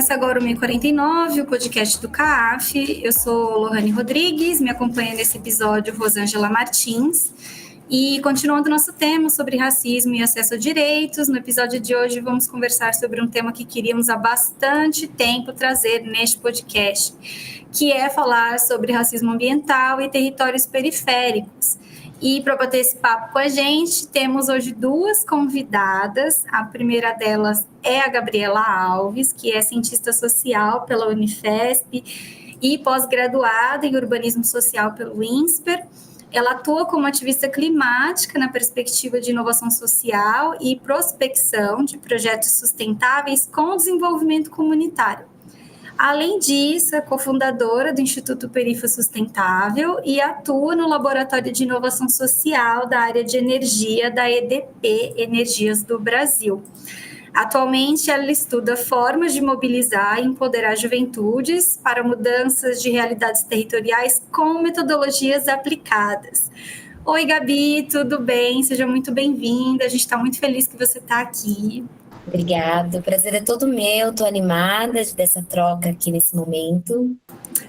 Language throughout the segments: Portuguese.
Começa agora o 1049, o podcast do CAAF. Eu sou Lohane Rodrigues, me acompanha nesse episódio Rosângela Martins. E continuando nosso tema sobre racismo e acesso a direitos, no episódio de hoje vamos conversar sobre um tema que queríamos há bastante tempo trazer neste podcast, que é falar sobre racismo ambiental e territórios periféricos. E para bater esse papo com a gente, temos hoje duas convidadas. A primeira delas é a Gabriela Alves, que é cientista social pela Unifesp e pós-graduada em urbanismo social pelo INSPER. Ela atua como ativista climática na perspectiva de inovação social e prospecção de projetos sustentáveis com desenvolvimento comunitário. Além disso, é cofundadora do Instituto Perifa Sustentável e atua no Laboratório de Inovação Social da área de energia da EDP Energias do Brasil. Atualmente, ela estuda formas de mobilizar e empoderar juventudes para mudanças de realidades territoriais com metodologias aplicadas. Oi, Gabi, tudo bem? Seja muito bem-vinda. A gente está muito feliz que você está aqui. Obrigada, o prazer é todo meu, estou animada dessa troca aqui nesse momento.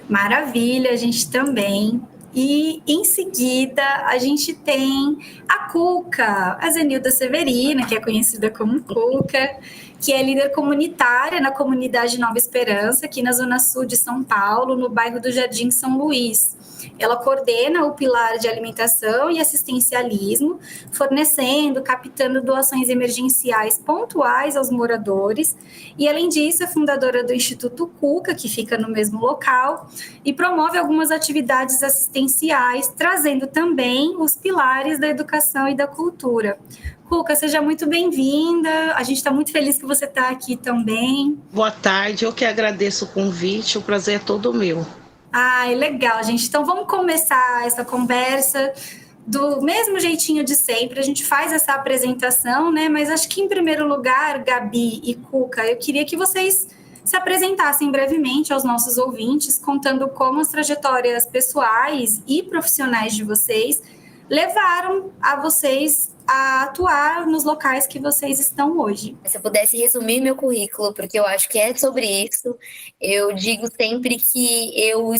Maravilha, a gente também. E em seguida a gente tem a Cuca, a Zenilda Severina, que é conhecida como Cuca, que é líder comunitária na comunidade Nova Esperança, aqui na Zona Sul de São Paulo, no bairro do Jardim São Luís. Ela coordena o pilar de alimentação e assistencialismo, fornecendo, captando doações emergenciais pontuais aos moradores. E, além disso, é fundadora do Instituto Cuca, que fica no mesmo local, e promove algumas atividades assistenciais, trazendo também os pilares da educação e da cultura. Cuca, seja muito bem-vinda. A gente está muito feliz que você está aqui também. Boa tarde, eu que agradeço o convite, o prazer é todo meu. Ai, legal, gente. Então vamos começar essa conversa do mesmo jeitinho de sempre. A gente faz essa apresentação, né? Mas acho que em primeiro lugar, Gabi e Cuca, eu queria que vocês se apresentassem brevemente aos nossos ouvintes, contando como as trajetórias pessoais e profissionais de vocês levaram a vocês a atuar nos locais que vocês estão hoje. Se eu pudesse resumir meu currículo, porque eu acho que é sobre isso, eu digo sempre que eu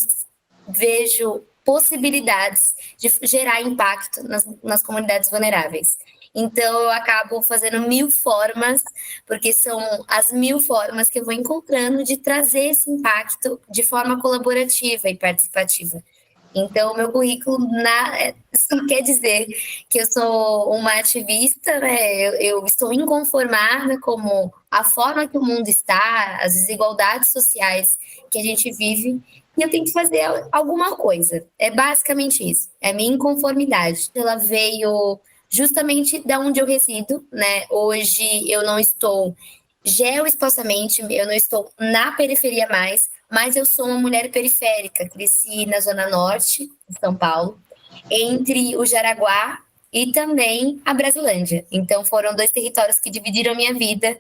vejo possibilidades de gerar impacto nas comunidades vulneráveis. Então, eu acabo fazendo 1000 formas, porque são as 1000 formas que eu vou encontrando de trazer esse impacto de forma colaborativa e participativa. Então, meu currículo isso quer dizer que eu sou uma ativista, né? Eu estou inconformada com a forma que o mundo está, as desigualdades sociais que a gente vive, e eu tenho que fazer alguma coisa. É basicamente isso, é a minha inconformidade. Ela veio justamente da onde eu resido, né? Hoje eu não estou geoespacialmente, eu não estou na periferia mais, mas eu sou uma mulher periférica, cresci na Zona Norte de São Paulo, entre o Jaraguá e também a Brasilândia. Então foram 2 territórios que dividiram a minha vida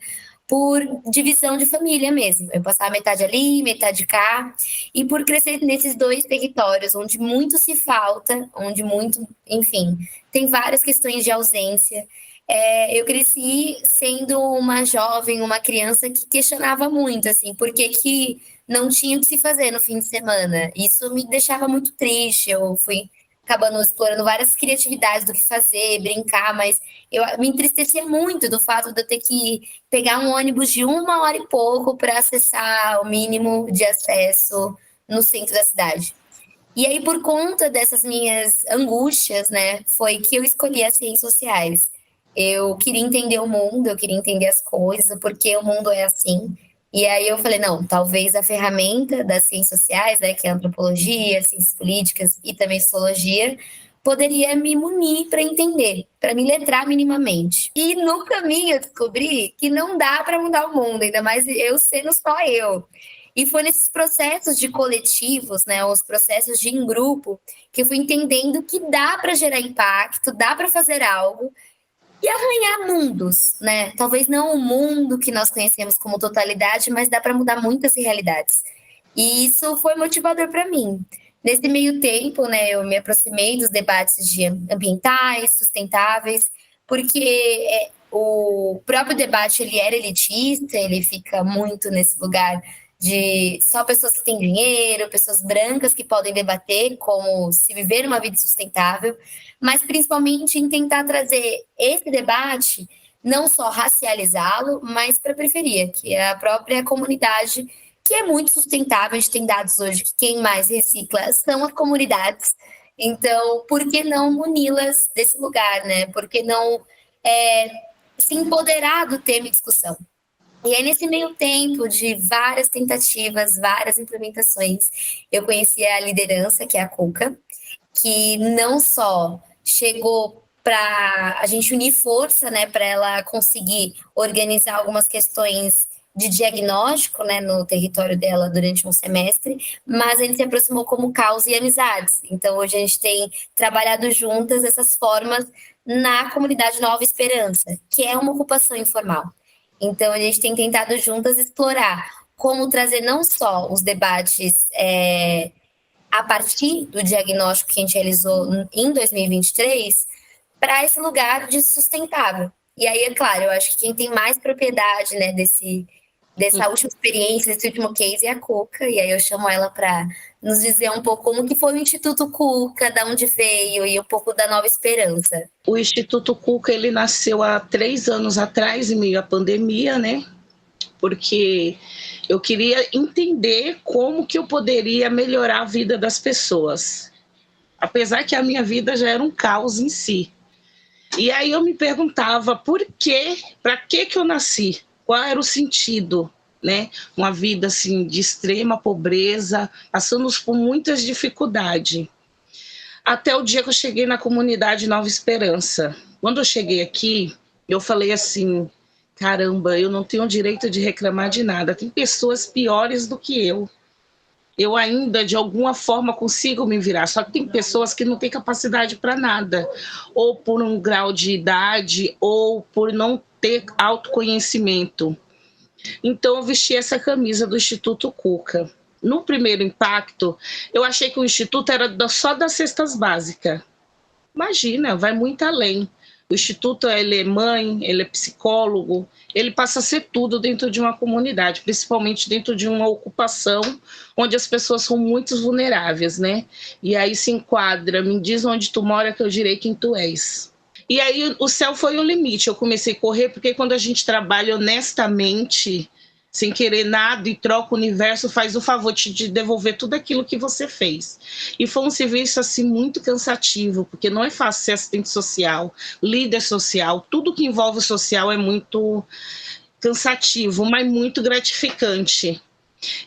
por divisão de família mesmo. Eu passava metade ali, metade cá, e por crescer nesses 2 territórios, onde muito se falta, onde muito, enfim, tem várias questões de ausência. Eu cresci sendo uma jovem, uma criança que questionava muito, assim, por que não tinha o que se fazer no fim de semana. Isso me deixava muito triste. Eu fui acabando explorando várias criatividades do que fazer, brincar, mas eu me entristecia muito do fato de eu ter que pegar um ônibus de 1 hora e pouco para acessar o mínimo de acesso no centro da cidade. E aí, por conta dessas minhas angústias, né, foi que eu escolhi as ciências sociais. Eu queria entender o mundo, eu queria entender as coisas, porque o mundo é assim. E aí eu falei, não, talvez a ferramenta das ciências sociais, né, que é a antropologia, ciências políticas e também sociologia, poderia me munir para entender, para me letrar minimamente. E no caminho eu descobri que não dá para mudar o mundo, ainda mais eu sendo só eu. E foi nesses processos de coletivos, né, os processos de em grupo, que eu fui entendendo que dá para gerar impacto, dá para fazer algo, e arranhar mundos, né? Talvez não o mundo que nós conhecemos como totalidade, mas dá para mudar muitas realidades. E isso foi motivador para mim. Nesse meio tempo, né, eu me aproximei dos debates ambientais, sustentáveis, porque o próprio debate ele era elitista, ele fica muito nesse lugar de só pessoas que têm dinheiro, pessoas brancas que podem debater como se viver uma vida sustentável, mas principalmente em tentar trazer esse debate, não só racializá-lo, mas para a periferia, que é a própria comunidade, que é muito sustentável. A gente tem dados hoje que quem mais recicla são as comunidades. Então, por que não muni-las desse lugar, né? Por que não se empoderar do tema em discussão? E aí, nesse meio tempo de várias tentativas, várias implementações, eu conheci a liderança, que é a Cuca, que não só chegou para a gente unir força, né, para ela conseguir organizar algumas questões de diagnóstico, né, no território dela durante um semestre, mas a gente se aproximou como causa e amizades. Então, hoje a gente tem trabalhado juntas essas formas na comunidade Nova Esperança, que é uma ocupação informal. Então, a gente tem tentado juntas explorar como trazer não só os debates a partir do diagnóstico que a gente realizou em 2023 para esse lugar de sustentável. E aí, é claro, eu acho que quem tem mais propriedade, né, dessa última experiência, desse último case é a Cuca, e aí eu chamo ela para nos dizer um pouco como que foi o Instituto Cuca, de onde veio e um pouco da Nova Esperança. O Instituto Cuca, ele nasceu há 3 anos atrás, em meio à pandemia, né? Porque eu queria entender como que eu poderia melhorar a vida das pessoas. Apesar que a minha vida já era um caos em si. E aí eu me perguntava por quê, para que eu nasci? Qual era o sentido, né? Uma vida assim de extrema pobreza, passando por muitas dificuldades. Até o dia que eu cheguei na comunidade Nova Esperança. Quando eu cheguei aqui, eu falei assim, caramba, eu não tenho direito de reclamar de nada. Tem pessoas piores do que eu. Eu ainda, de alguma forma, consigo me virar. Só que tem pessoas que não têm capacidade para nada. Ou por um grau de idade, ou por não ter autoconhecimento. Então, eu vesti essa camisa do Instituto Cuca. No primeiro impacto, eu achei que o Instituto era só das cestas básicas. Imagina, vai muito além. O Instituto, ele é mãe, ele é psicólogo, ele passa a ser tudo dentro de uma comunidade, principalmente dentro de uma ocupação onde as pessoas são muito vulneráveis, né? E aí se enquadra, me diz onde tu mora que eu direi quem tu és. E aí o céu foi o limite, eu comecei a correr, porque quando a gente trabalha honestamente, sem querer nada e troca o universo, faz o favor de devolver tudo aquilo que você fez. E foi um serviço assim muito cansativo, porque não é fácil ser assistente social, líder social, tudo que envolve o social é muito cansativo, mas muito gratificante.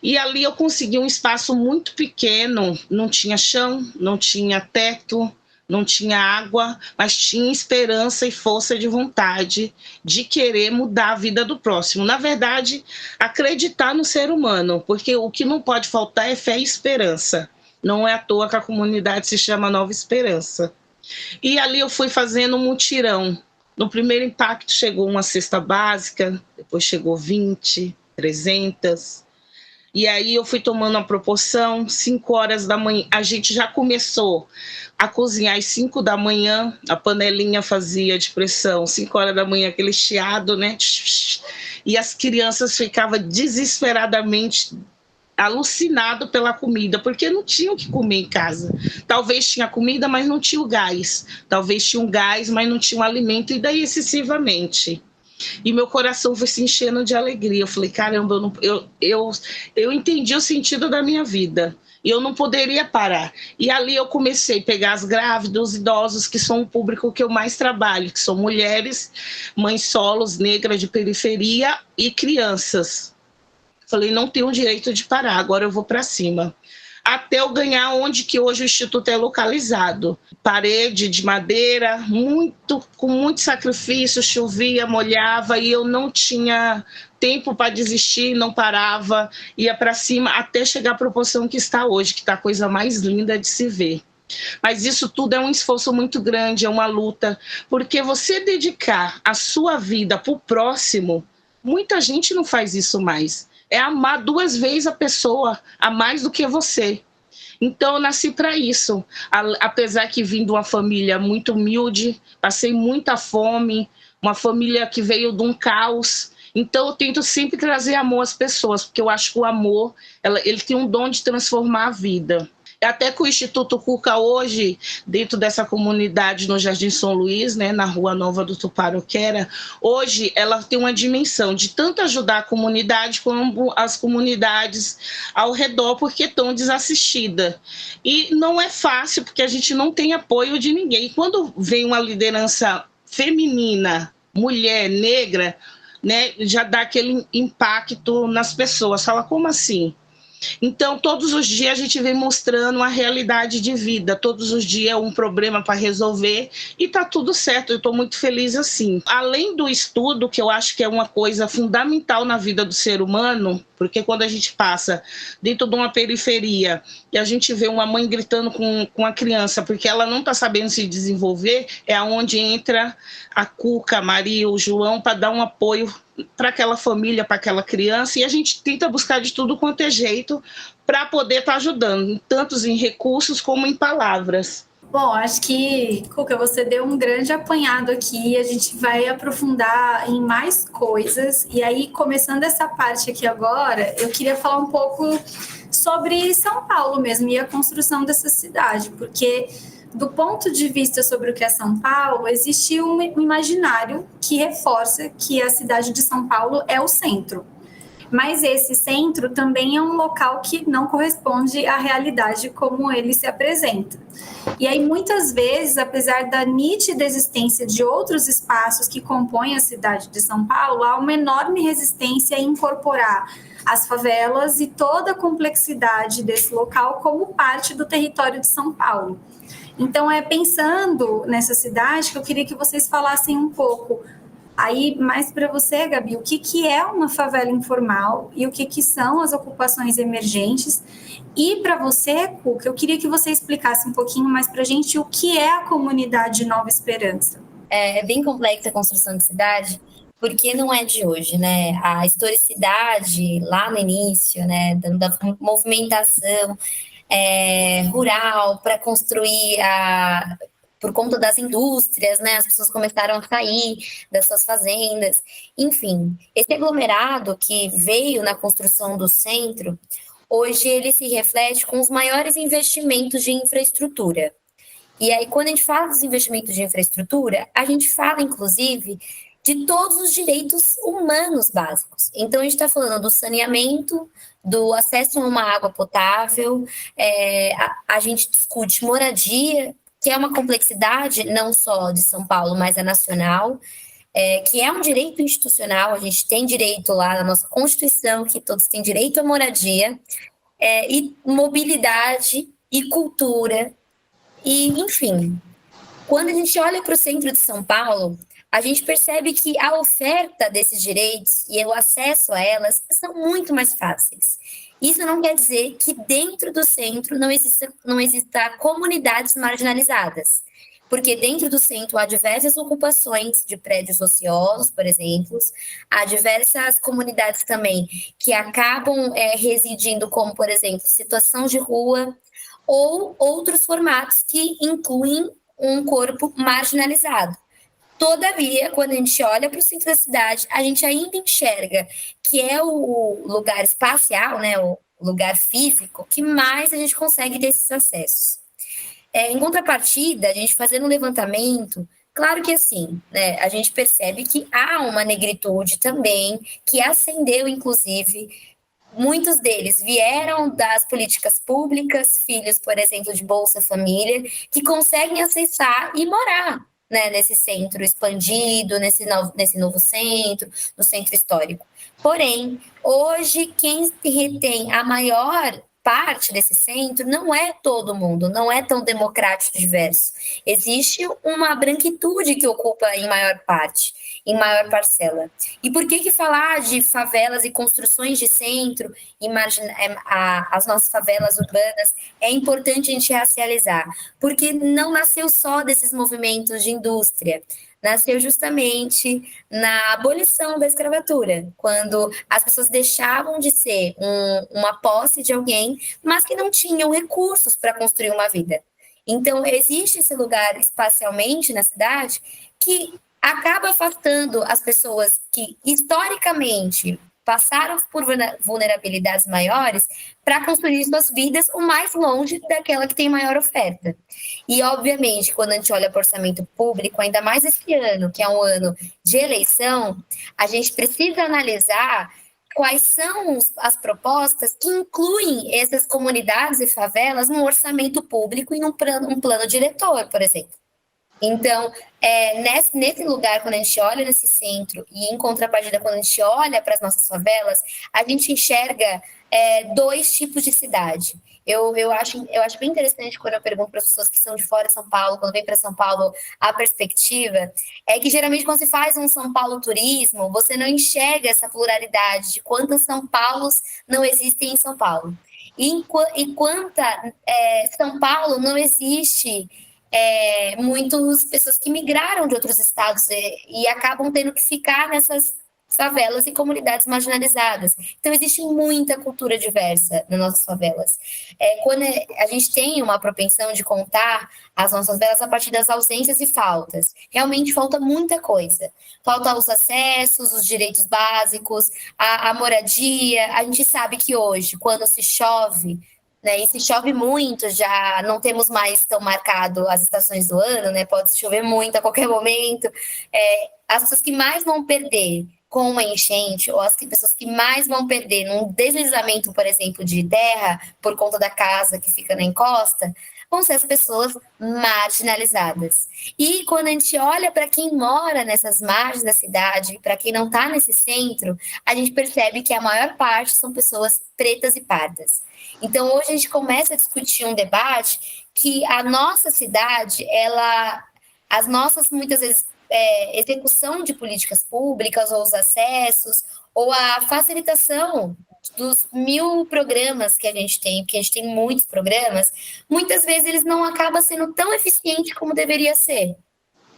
E ali eu consegui um espaço muito pequeno, não tinha chão, não tinha teto, não tinha água, mas tinha esperança e força de vontade de querer mudar a vida do próximo. Na verdade, acreditar no ser humano, porque o que não pode faltar é fé e esperança. Não é à toa que a comunidade se chama Nova Esperança. E ali eu fui fazendo um mutirão. No primeiro impacto chegou uma cesta básica, depois chegou 20, 300... E aí eu fui tomando uma proporção, 5 horas da manhã, a gente já começou a cozinhar às 5 da manhã, a panelinha fazia de pressão, 5 horas da manhã, aquele chiado, né? E as crianças ficavam desesperadamente alucinadas pela comida, porque não tinham o que comer em casa. Talvez tinha comida, mas não tinha o gás. Talvez tinha um gás, mas não tinha um alimento, e daí excessivamente. E meu coração foi se enchendo de alegria. Eu falei, caramba, eu entendi o sentido da minha vida. E eu não poderia parar. E ali eu comecei a pegar as grávidas, os idosos, que são o público que eu mais trabalho, que são mulheres, mães solos, negras de periferia e crianças. Falei, não tenho direito de parar, agora eu vou para cima. Até eu ganhar onde que hoje o Instituto é localizado. Parede de madeira, com muito sacrifício, chovia, molhava, e eu não tinha tempo para desistir, não parava, ia para cima até chegar à proporção que está hoje, que está a coisa mais linda de se ver. Mas isso tudo é um esforço muito grande, é uma luta, porque você dedicar a sua vida para o próximo, muita gente não faz isso mais. É amar 2 vezes a pessoa, a mais do que você. Então eu nasci para isso, apesar que vim de uma família muito humilde, passei muita fome, uma família que veio de um caos. Então eu tento sempre trazer amor às pessoas, porque eu acho que o amor, ele tem um dom de transformar a vida. Até que o Instituto Cuca hoje, dentro dessa comunidade no Jardim São Luís, né, na Rua Nova do Tuparoquera, hoje ela tem uma dimensão de tanto ajudar a comunidade como as comunidades ao redor, porque estão desassistidas. E não é fácil, porque a gente não tem apoio de ninguém. E quando vem uma liderança feminina, mulher, negra, né, já dá aquele impacto nas pessoas. Fala, como assim? Então, todos os dias a gente vem mostrando a realidade de vida, todos os dias é um problema para resolver e está tudo certo, eu estou muito feliz assim. Além do estudo, que eu acho que é uma coisa fundamental na vida do ser humano, porque quando a gente passa dentro de uma periferia e a gente vê uma mãe gritando com a criança porque ela não está sabendo se desenvolver, é onde entra a Cuca, a Maria, o João, para dar um apoio para aquela família, para aquela criança, e a gente tenta buscar de tudo quanto é jeito para poder estar ajudando, tanto em recursos como em palavras. Bom, acho que, Cuca, você deu um grande apanhado aqui, a gente vai aprofundar em mais coisas, e aí, começando essa parte aqui agora, eu queria falar um pouco sobre São Paulo mesmo, e a construção dessa cidade, porque do ponto de vista sobre o que é São Paulo, existe um imaginário que reforça que a cidade de São Paulo é o centro. Mas esse centro também é um local que não corresponde à realidade como ele se apresenta. E aí, muitas vezes, apesar da nítida existência de outros espaços que compõem a cidade de São Paulo, há uma enorme resistência em incorporar as favelas e toda a complexidade desse local como parte do território de São Paulo. Então, pensando nessa cidade, que eu queria que vocês falassem um pouco, aí mais para você, Gabi, o que é uma favela informal e o que são as ocupações emergentes. E para você, Cuca, eu queria que você explicasse um pouquinho mais para a gente o que é a comunidade Nova Esperança. É bem complexa a construção de cidade, porque não é de hoje, né? A historicidade, lá no início, né, da movimentação rural para construir por conta das indústrias, né? As pessoas começaram a sair das suas fazendas. Enfim, esse aglomerado que veio na construção do centro, hoje ele se reflete com os maiores investimentos de infraestrutura. E aí, quando a gente fala dos investimentos de infraestrutura, a gente fala, inclusive, de todos os direitos humanos básicos. Então, a gente está falando do saneamento, do acesso a uma água potável, a gente discute moradia, que é uma complexidade não só de São Paulo, mas é nacional, que é um direito institucional, a gente tem direito lá na nossa Constituição, que todos têm direito à moradia, e mobilidade e cultura, e enfim. Quando a gente olha para o centro de São Paulo, a gente percebe que a oferta desses direitos e o acesso a elas são muito mais fáceis. Isso não quer dizer que dentro do centro não exista comunidades marginalizadas, porque dentro do centro há diversas ocupações de prédios ociosos, por exemplo, há diversas comunidades também que acabam residindo, como, por exemplo, situação de rua, ou outros formatos que incluem um corpo marginalizado. Todavia, quando a gente olha para o centro da cidade, a gente ainda enxerga que é o lugar espacial, né, o lugar físico, que mais a gente consegue ter esses acessos. Em contrapartida, a gente fazendo um levantamento, claro que assim, né, a gente percebe que há uma negritude também, que ascendeu, inclusive. Muitos deles vieram das políticas públicas, filhos, por exemplo, de Bolsa Família, que conseguem acessar e morar, né, nesse centro expandido, nesse novo centro, no centro histórico. Porém, hoje, quem retém a maior parte desse centro não é todo mundo, não é tão democrático e diverso. Existe uma branquitude que ocupa em maior parte, em maior parcela. E por que falar de favelas e construções de centro, as nossas favelas urbanas, é importante a gente racializar? Porque não nasceu só desses movimentos de indústria, nasceu justamente na abolição da escravatura, quando as pessoas deixavam de ser uma posse de alguém, mas que não tinham recursos para construir uma vida. Então, existe esse lugar espacialmente na cidade que acaba afastando as pessoas que, historicamente, passaram por vulnerabilidades maiores para construir suas vidas o mais longe daquela que tem maior oferta. E, obviamente, quando a gente olha para o orçamento público, ainda mais esse ano, que é um ano de eleição, a gente precisa analisar quais são as propostas que incluem essas comunidades e favelas no orçamento público e um plano diretor, por exemplo. Então, nesse lugar, quando a gente olha nesse centro, e em contrapartida, quando a gente olha para as nossas favelas, a gente enxerga dois tipos de cidade. Eu acho bem interessante quando eu pergunto para as pessoas que são de fora de São Paulo, quando vem para São Paulo, a perspectiva é que geralmente quando se faz um São Paulo turismo, você não enxerga essa pluralidade de quantos São Paulos não existem em São Paulo. E quanta São Paulo não existe muitas pessoas que migraram de outros estados e acabam tendo que ficar nessas favelas e comunidades marginalizadas. Então, existe muita cultura diversa nas nossas favelas. Quando a gente tem uma propensão de contar as nossas favelas a partir das ausências e faltas, realmente falta muita coisa. Falta os acessos, os direitos básicos, a moradia. A gente sabe que hoje, quando se chove, né, e se chove muito, já não temos mais tão marcado as estações do ano, né? Pode chover muito a qualquer momento. As pessoas que mais vão perder com uma enchente, ou as pessoas que mais vão perder num deslizamento, por exemplo, de terra, por conta da casa que fica na encosta, vão ser as pessoas marginalizadas. E quando a gente olha para quem mora nessas margens da cidade, para quem não está nesse centro, a gente percebe que a maior parte são pessoas pretas e pardas. Então, hoje a gente começa a discutir um debate que a nossa cidade, as nossas, muitas vezes, execução de políticas públicas, ou os acessos, ou a facilitação dos 1000 programas que a gente tem, porque a gente tem muitos programas, muitas vezes eles não acabam sendo tão eficientes como deveria ser.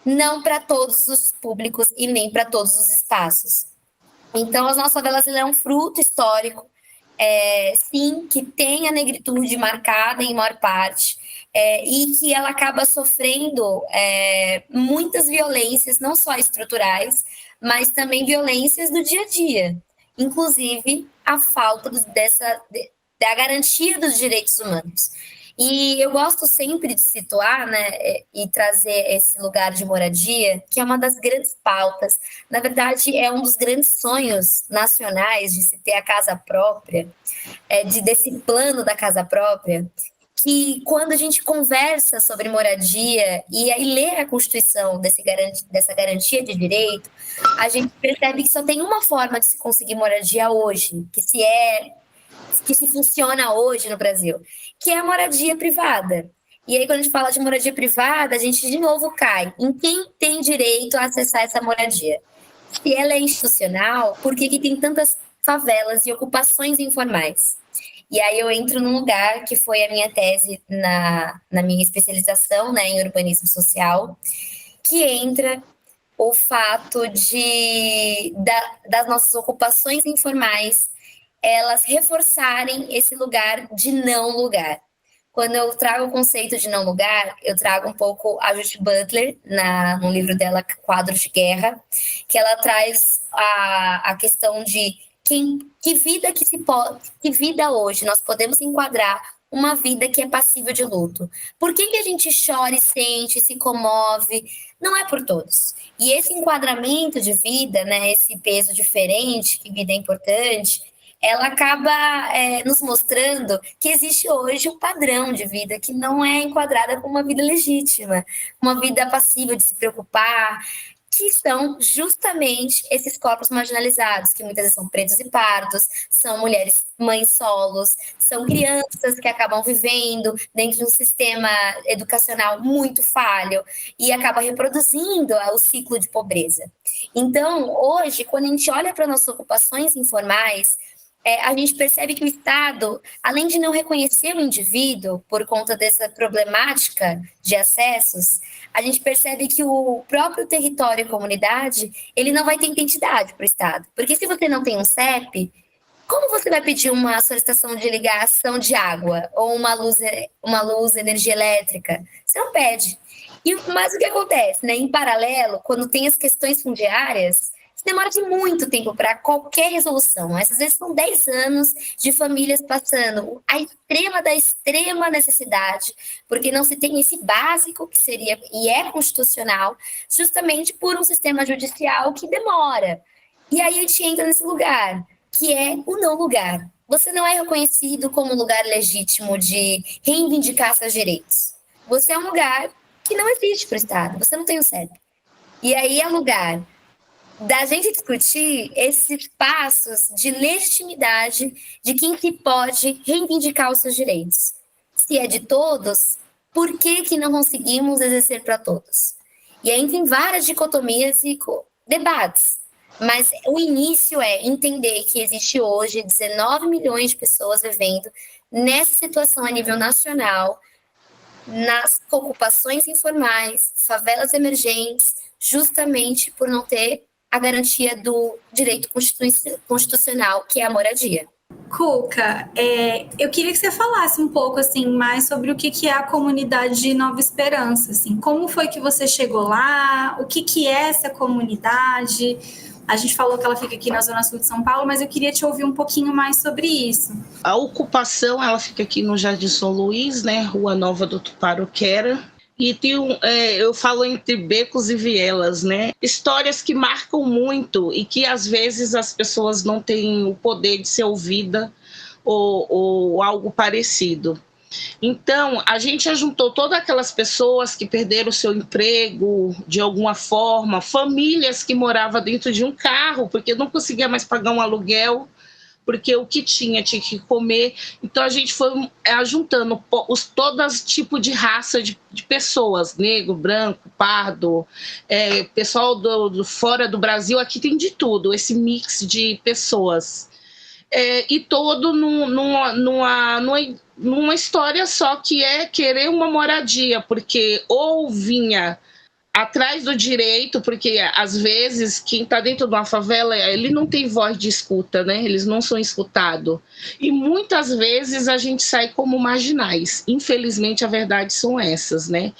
Não para todos os públicos e nem para todos os espaços. Então, as nossas favelas é um fruto histórico, sim, que tem a negritude marcada em maior parte, e que ela acaba sofrendo muitas violências, não só estruturais, mas também violências do dia a dia, inclusive a falta da garantia dos direitos humanos. E eu gosto sempre de situar, né, e trazer esse lugar de moradia, que é uma das grandes pautas. Na verdade, é um dos grandes sonhos nacionais de se ter a casa própria, desse plano da casa própria, que quando a gente conversa sobre moradia e aí lê a Constituição dessa garantia de direito, a gente percebe que só tem uma forma de se conseguir moradia hoje, que se funciona hoje no Brasil, que é a moradia privada. E aí, quando a gente fala de moradia privada, a gente de novo cai em quem tem direito a acessar essa moradia. Se ela é institucional, por que tem tantas favelas e ocupações informais? E aí eu entro num lugar que foi a minha tese na minha especialização, né, em urbanismo social, que entra o fato das nossas ocupações informais elas reforçarem esse lugar de não lugar. Quando eu trago o conceito de não lugar, eu trago um pouco a Judith Butler, no livro dela, Quadros de Guerra, que ela traz a questão de que vida hoje nós podemos enquadrar uma vida que é passível de luto. Por que a gente chora e sente, se comove? Não é por todos. E esse enquadramento de vida, né, esse peso diferente, que vida é importante, ela acaba nos mostrando que existe hoje um padrão de vida que não é enquadrada como uma vida legítima, uma vida passível de se preocupar, que são justamente esses corpos marginalizados, que muitas vezes são pretos e pardos, são mulheres mães solos, são crianças que acabam vivendo dentro de um sistema educacional muito falho e acaba reproduzindo o ciclo de pobreza. Então, hoje, quando a gente olha para nossas ocupações informais, a gente percebe que o Estado, além de não reconhecer o indivíduo por conta dessa problemática de acessos, a gente percebe que o próprio território e comunidade, ele não vai ter identidade para o Estado. Porque se você não tem um CEP, Como você vai pedir uma solicitação de ligação de água ou uma luz, energia elétrica? Você não pede. Mas o que acontece, né? Em paralelo, quando tem as questões fundiárias, demora de muito tempo para qualquer resolução. Essas vezes são 10 anos de famílias passando a extrema da extrema necessidade, porque não se tem esse básico que seria e é constitucional, justamente por um sistema judicial que demora. E aí a gente entra nesse lugar, que é o não lugar. Você não é reconhecido como um lugar legítimo de reivindicar seus direitos. Você é um lugar que não existe para o Estado, você não tem o CEP. E aí é lugar da gente discutir esses passos de legitimidade de quem que pode reivindicar os seus direitos. Se é de todos, por que não conseguimos exercer para todos? E aí tem várias dicotomias e debates, mas o início é entender que existe hoje 19 milhões de pessoas vivendo nessa situação a nível nacional, nas ocupações informais, favelas emergentes, justamente por não ter a garantia do direito constitucional, que é a moradia. Cuca, eu queria que você falasse um pouco assim, mais sobre o que é a comunidade de Nova Esperança. Assim, como foi que você chegou lá? O que é essa comunidade? A gente falou que ela fica aqui na Zona Sul de São Paulo, mas eu queria te ouvir um pouquinho mais sobre isso. A ocupação, ela fica aqui no Jardim São Luís, né? Rua Nova do Tuparoquera. E tem eu falo entre becos e vielas, né? Histórias que marcam muito e que às vezes as pessoas não têm o poder de ser ouvida ou algo parecido. Então, a gente ajuntou todas aquelas pessoas que perderam o seu emprego de alguma forma, famílias que moravam dentro de um carro porque não conseguia mais pagar um aluguel, porque o que tinha que comer. Então a gente foi ajuntando todo tipo de raça de pessoas, negro, branco, pardo, pessoal do fora do Brasil, aqui tem de tudo, esse mix de pessoas. E todo numa história só, que é querer uma moradia, porque ou vinha atrás do direito, porque às vezes quem está dentro de uma favela, ele não tem voz de escuta, né? Eles não são escutados. E muitas vezes a gente sai como marginais. Infelizmente, a verdade são essas, né?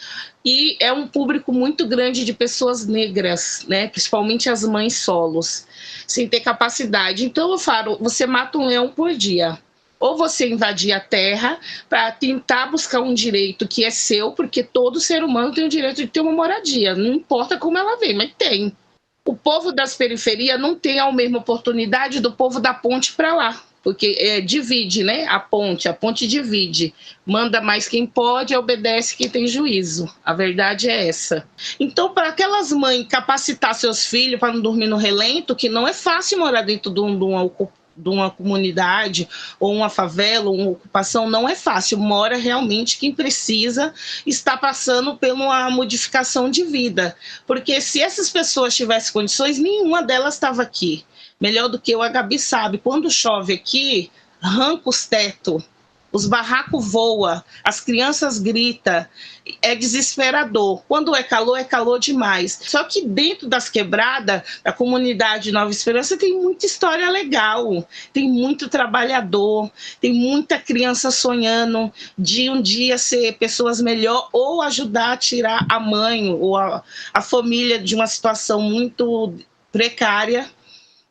E é um público muito grande de pessoas negras, né? Principalmente as mães solos, sem ter capacidade. Então eu falo, você mata um leão por dia. Ou você invadir a terra para tentar buscar um direito que é seu, porque todo ser humano tem o direito de ter uma moradia, não importa como ela vem, mas tem. O povo das periferias não tem a mesma oportunidade do povo da ponte para lá, porque divide, né? A ponte divide. Manda mais quem pode, obedece quem tem juízo. A verdade é essa. Então, para aquelas mães capacitar seus filhos para não dormir no relento, que não é fácil morar dentro de uma comunidade ou uma favela ou uma ocupação, não é fácil, mora realmente quem precisa, está passando por uma modificação de vida, porque se essas pessoas tivessem condições, nenhuma delas estava aqui. Melhor do que eu, a Gabi sabe, quando chove aqui, arranca os tetos, os barracos voam, as crianças gritam, é desesperador. Quando é calor demais. Só que dentro das quebradas, da comunidade Nova Esperança, tem muita história legal, tem muito trabalhador, tem muita criança sonhando de um dia ser pessoas melhores ou ajudar a tirar a mãe ou a família de uma situação muito precária.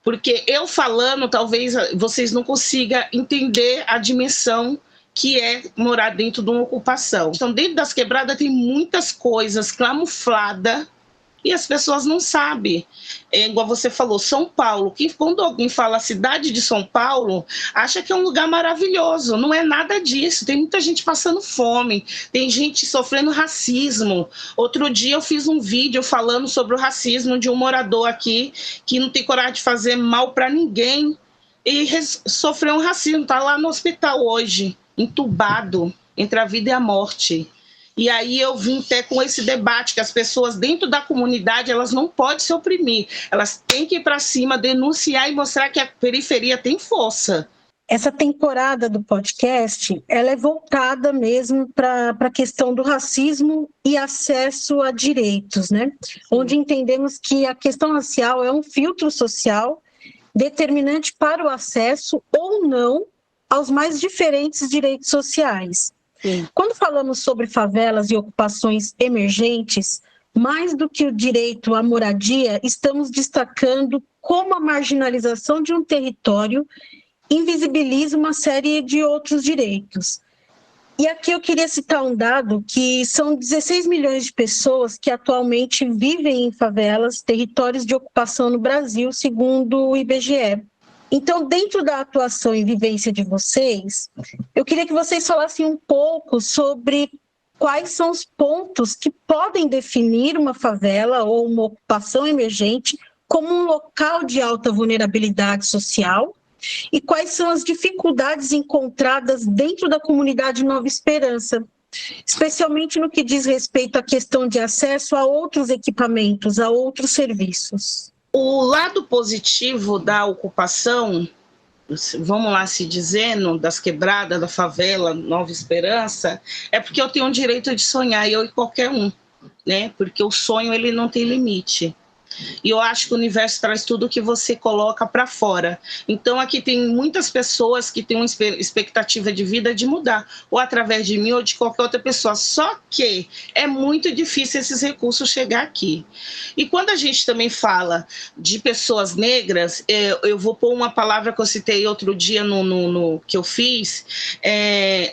Porque eu falando, talvez vocês não consigam entender a dimensão que é morar dentro de uma ocupação. Então, dentro das quebradas tem muitas coisas camufladas e as pessoas não sabem. Igual você falou, São Paulo, que quando alguém fala a cidade de São Paulo, acha que é um lugar maravilhoso. Não é nada disso. Tem muita gente passando fome, tem gente sofrendo racismo. Outro dia eu fiz um vídeo falando sobre o racismo de um morador aqui que não tem coragem de fazer mal para ninguém e sofreu um racismo, está lá no hospital hoje, entubado entre a vida e a morte. E aí eu vim até com esse debate que as pessoas dentro da comunidade, elas não podem se oprimir, elas têm que ir para cima, denunciar e mostrar que a periferia tem força. Essa temporada do podcast, ela é voltada mesmo para a questão do racismo e acesso a direitos, né? Onde entendemos que a questão racial é um filtro social determinante para o acesso ou não aos mais diferentes direitos sociais. Sim. Quando falamos sobre favelas e ocupações emergentes, mais do que o direito à moradia, estamos destacando como a marginalização de um território invisibiliza uma série de outros direitos. E aqui eu queria citar um dado que são 16 milhões de pessoas que atualmente vivem em favelas, territórios de ocupação no Brasil, segundo o IBGE. Então, dentro da atuação e vivência de vocês, eu queria que vocês falassem um pouco sobre quais são os pontos que podem definir uma favela ou uma ocupação emergente como um local de alta vulnerabilidade social e quais são as dificuldades encontradas dentro da comunidade Nova Esperança, especialmente no que diz respeito à questão de acesso a outros equipamentos, a outros serviços. O lado positivo da ocupação, vamos lá se dizendo, das quebradas, da favela, Nova Esperança, é porque eu tenho o direito de sonhar, eu e qualquer um, né? Porque o sonho, ele não tem limite. E eu acho que o universo traz tudo que você coloca para fora. Então, aqui tem muitas pessoas que têm uma expectativa de vida de mudar, ou através de mim ou de qualquer outra pessoa. Só que é muito difícil esses recursos chegar aqui. E quando a gente também fala de pessoas negras, eu vou pôr uma palavra que eu citei outro dia no que eu fiz.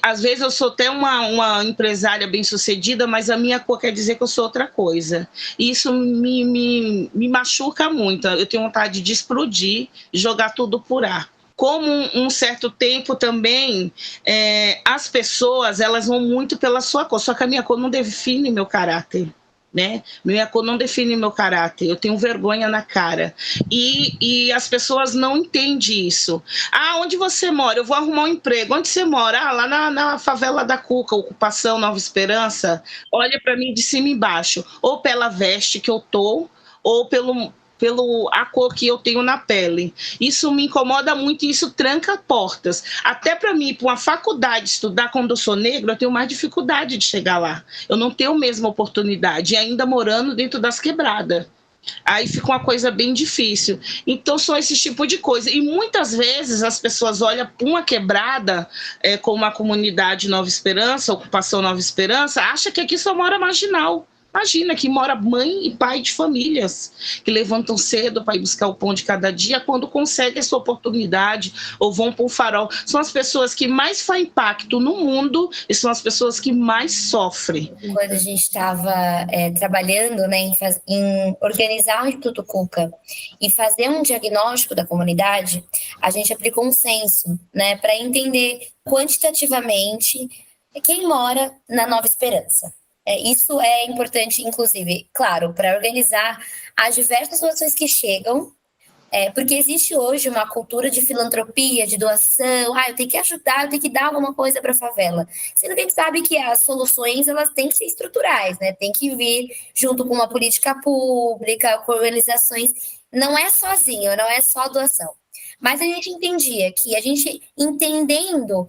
Às vezes eu sou até uma empresária bem-sucedida, mas a minha cor quer dizer que eu sou outra coisa. E isso me machuca muito. Eu tenho vontade de explodir, jogar tudo por ar. Como um certo tempo também, as pessoas, elas vão muito pela sua cor, só que a minha cor não define meu caráter, né? Minha cor não define meu caráter, eu tenho vergonha na cara. E as pessoas não entendem isso. Ah, onde você mora? Eu vou arrumar um emprego. Onde você mora? Ah, lá na favela da Cuca, ocupação Nova Esperança. Olha para mim de cima e embaixo, ou pela veste que eu tô, ou pelo a cor que eu tenho na pele. Isso me incomoda muito e isso tranca portas. Até para mim, para uma faculdade estudar quando eu sou negra, eu tenho mais dificuldade de chegar lá. Eu não tenho a mesma oportunidade, ainda morando dentro das quebradas. Aí fica uma coisa bem difícil. Então, são esse tipo de coisa. E muitas vezes as pessoas olham para uma quebrada, como a comunidade Nova Esperança, ocupação Nova Esperança, acha que aqui só mora marginal. Imagina que mora mãe e pai de famílias que levantam cedo para ir buscar o pão de cada dia, quando conseguem essa oportunidade ou vão para o farol. São as pessoas que mais fazem impacto no mundo e são as pessoas que mais sofrem. Quando a gente estava trabalhando, né, em organizar o Instituto Cuca e fazer um diagnóstico da comunidade, a gente aplicou um censo, né, para entender quantitativamente quem mora na Nova Esperança. Isso é importante, inclusive, claro, para organizar as diversas doações que chegam, porque existe hoje uma cultura de filantropia, de doação. Eu tenho que ajudar, eu tenho que dar alguma coisa para a favela. Sendo que a gente sabe que as soluções, elas têm que ser estruturais, né? Tem que vir junto com uma política pública, com organizações. Não é sozinho, não é só doação. Mas a gente entendia que a gente, entendendo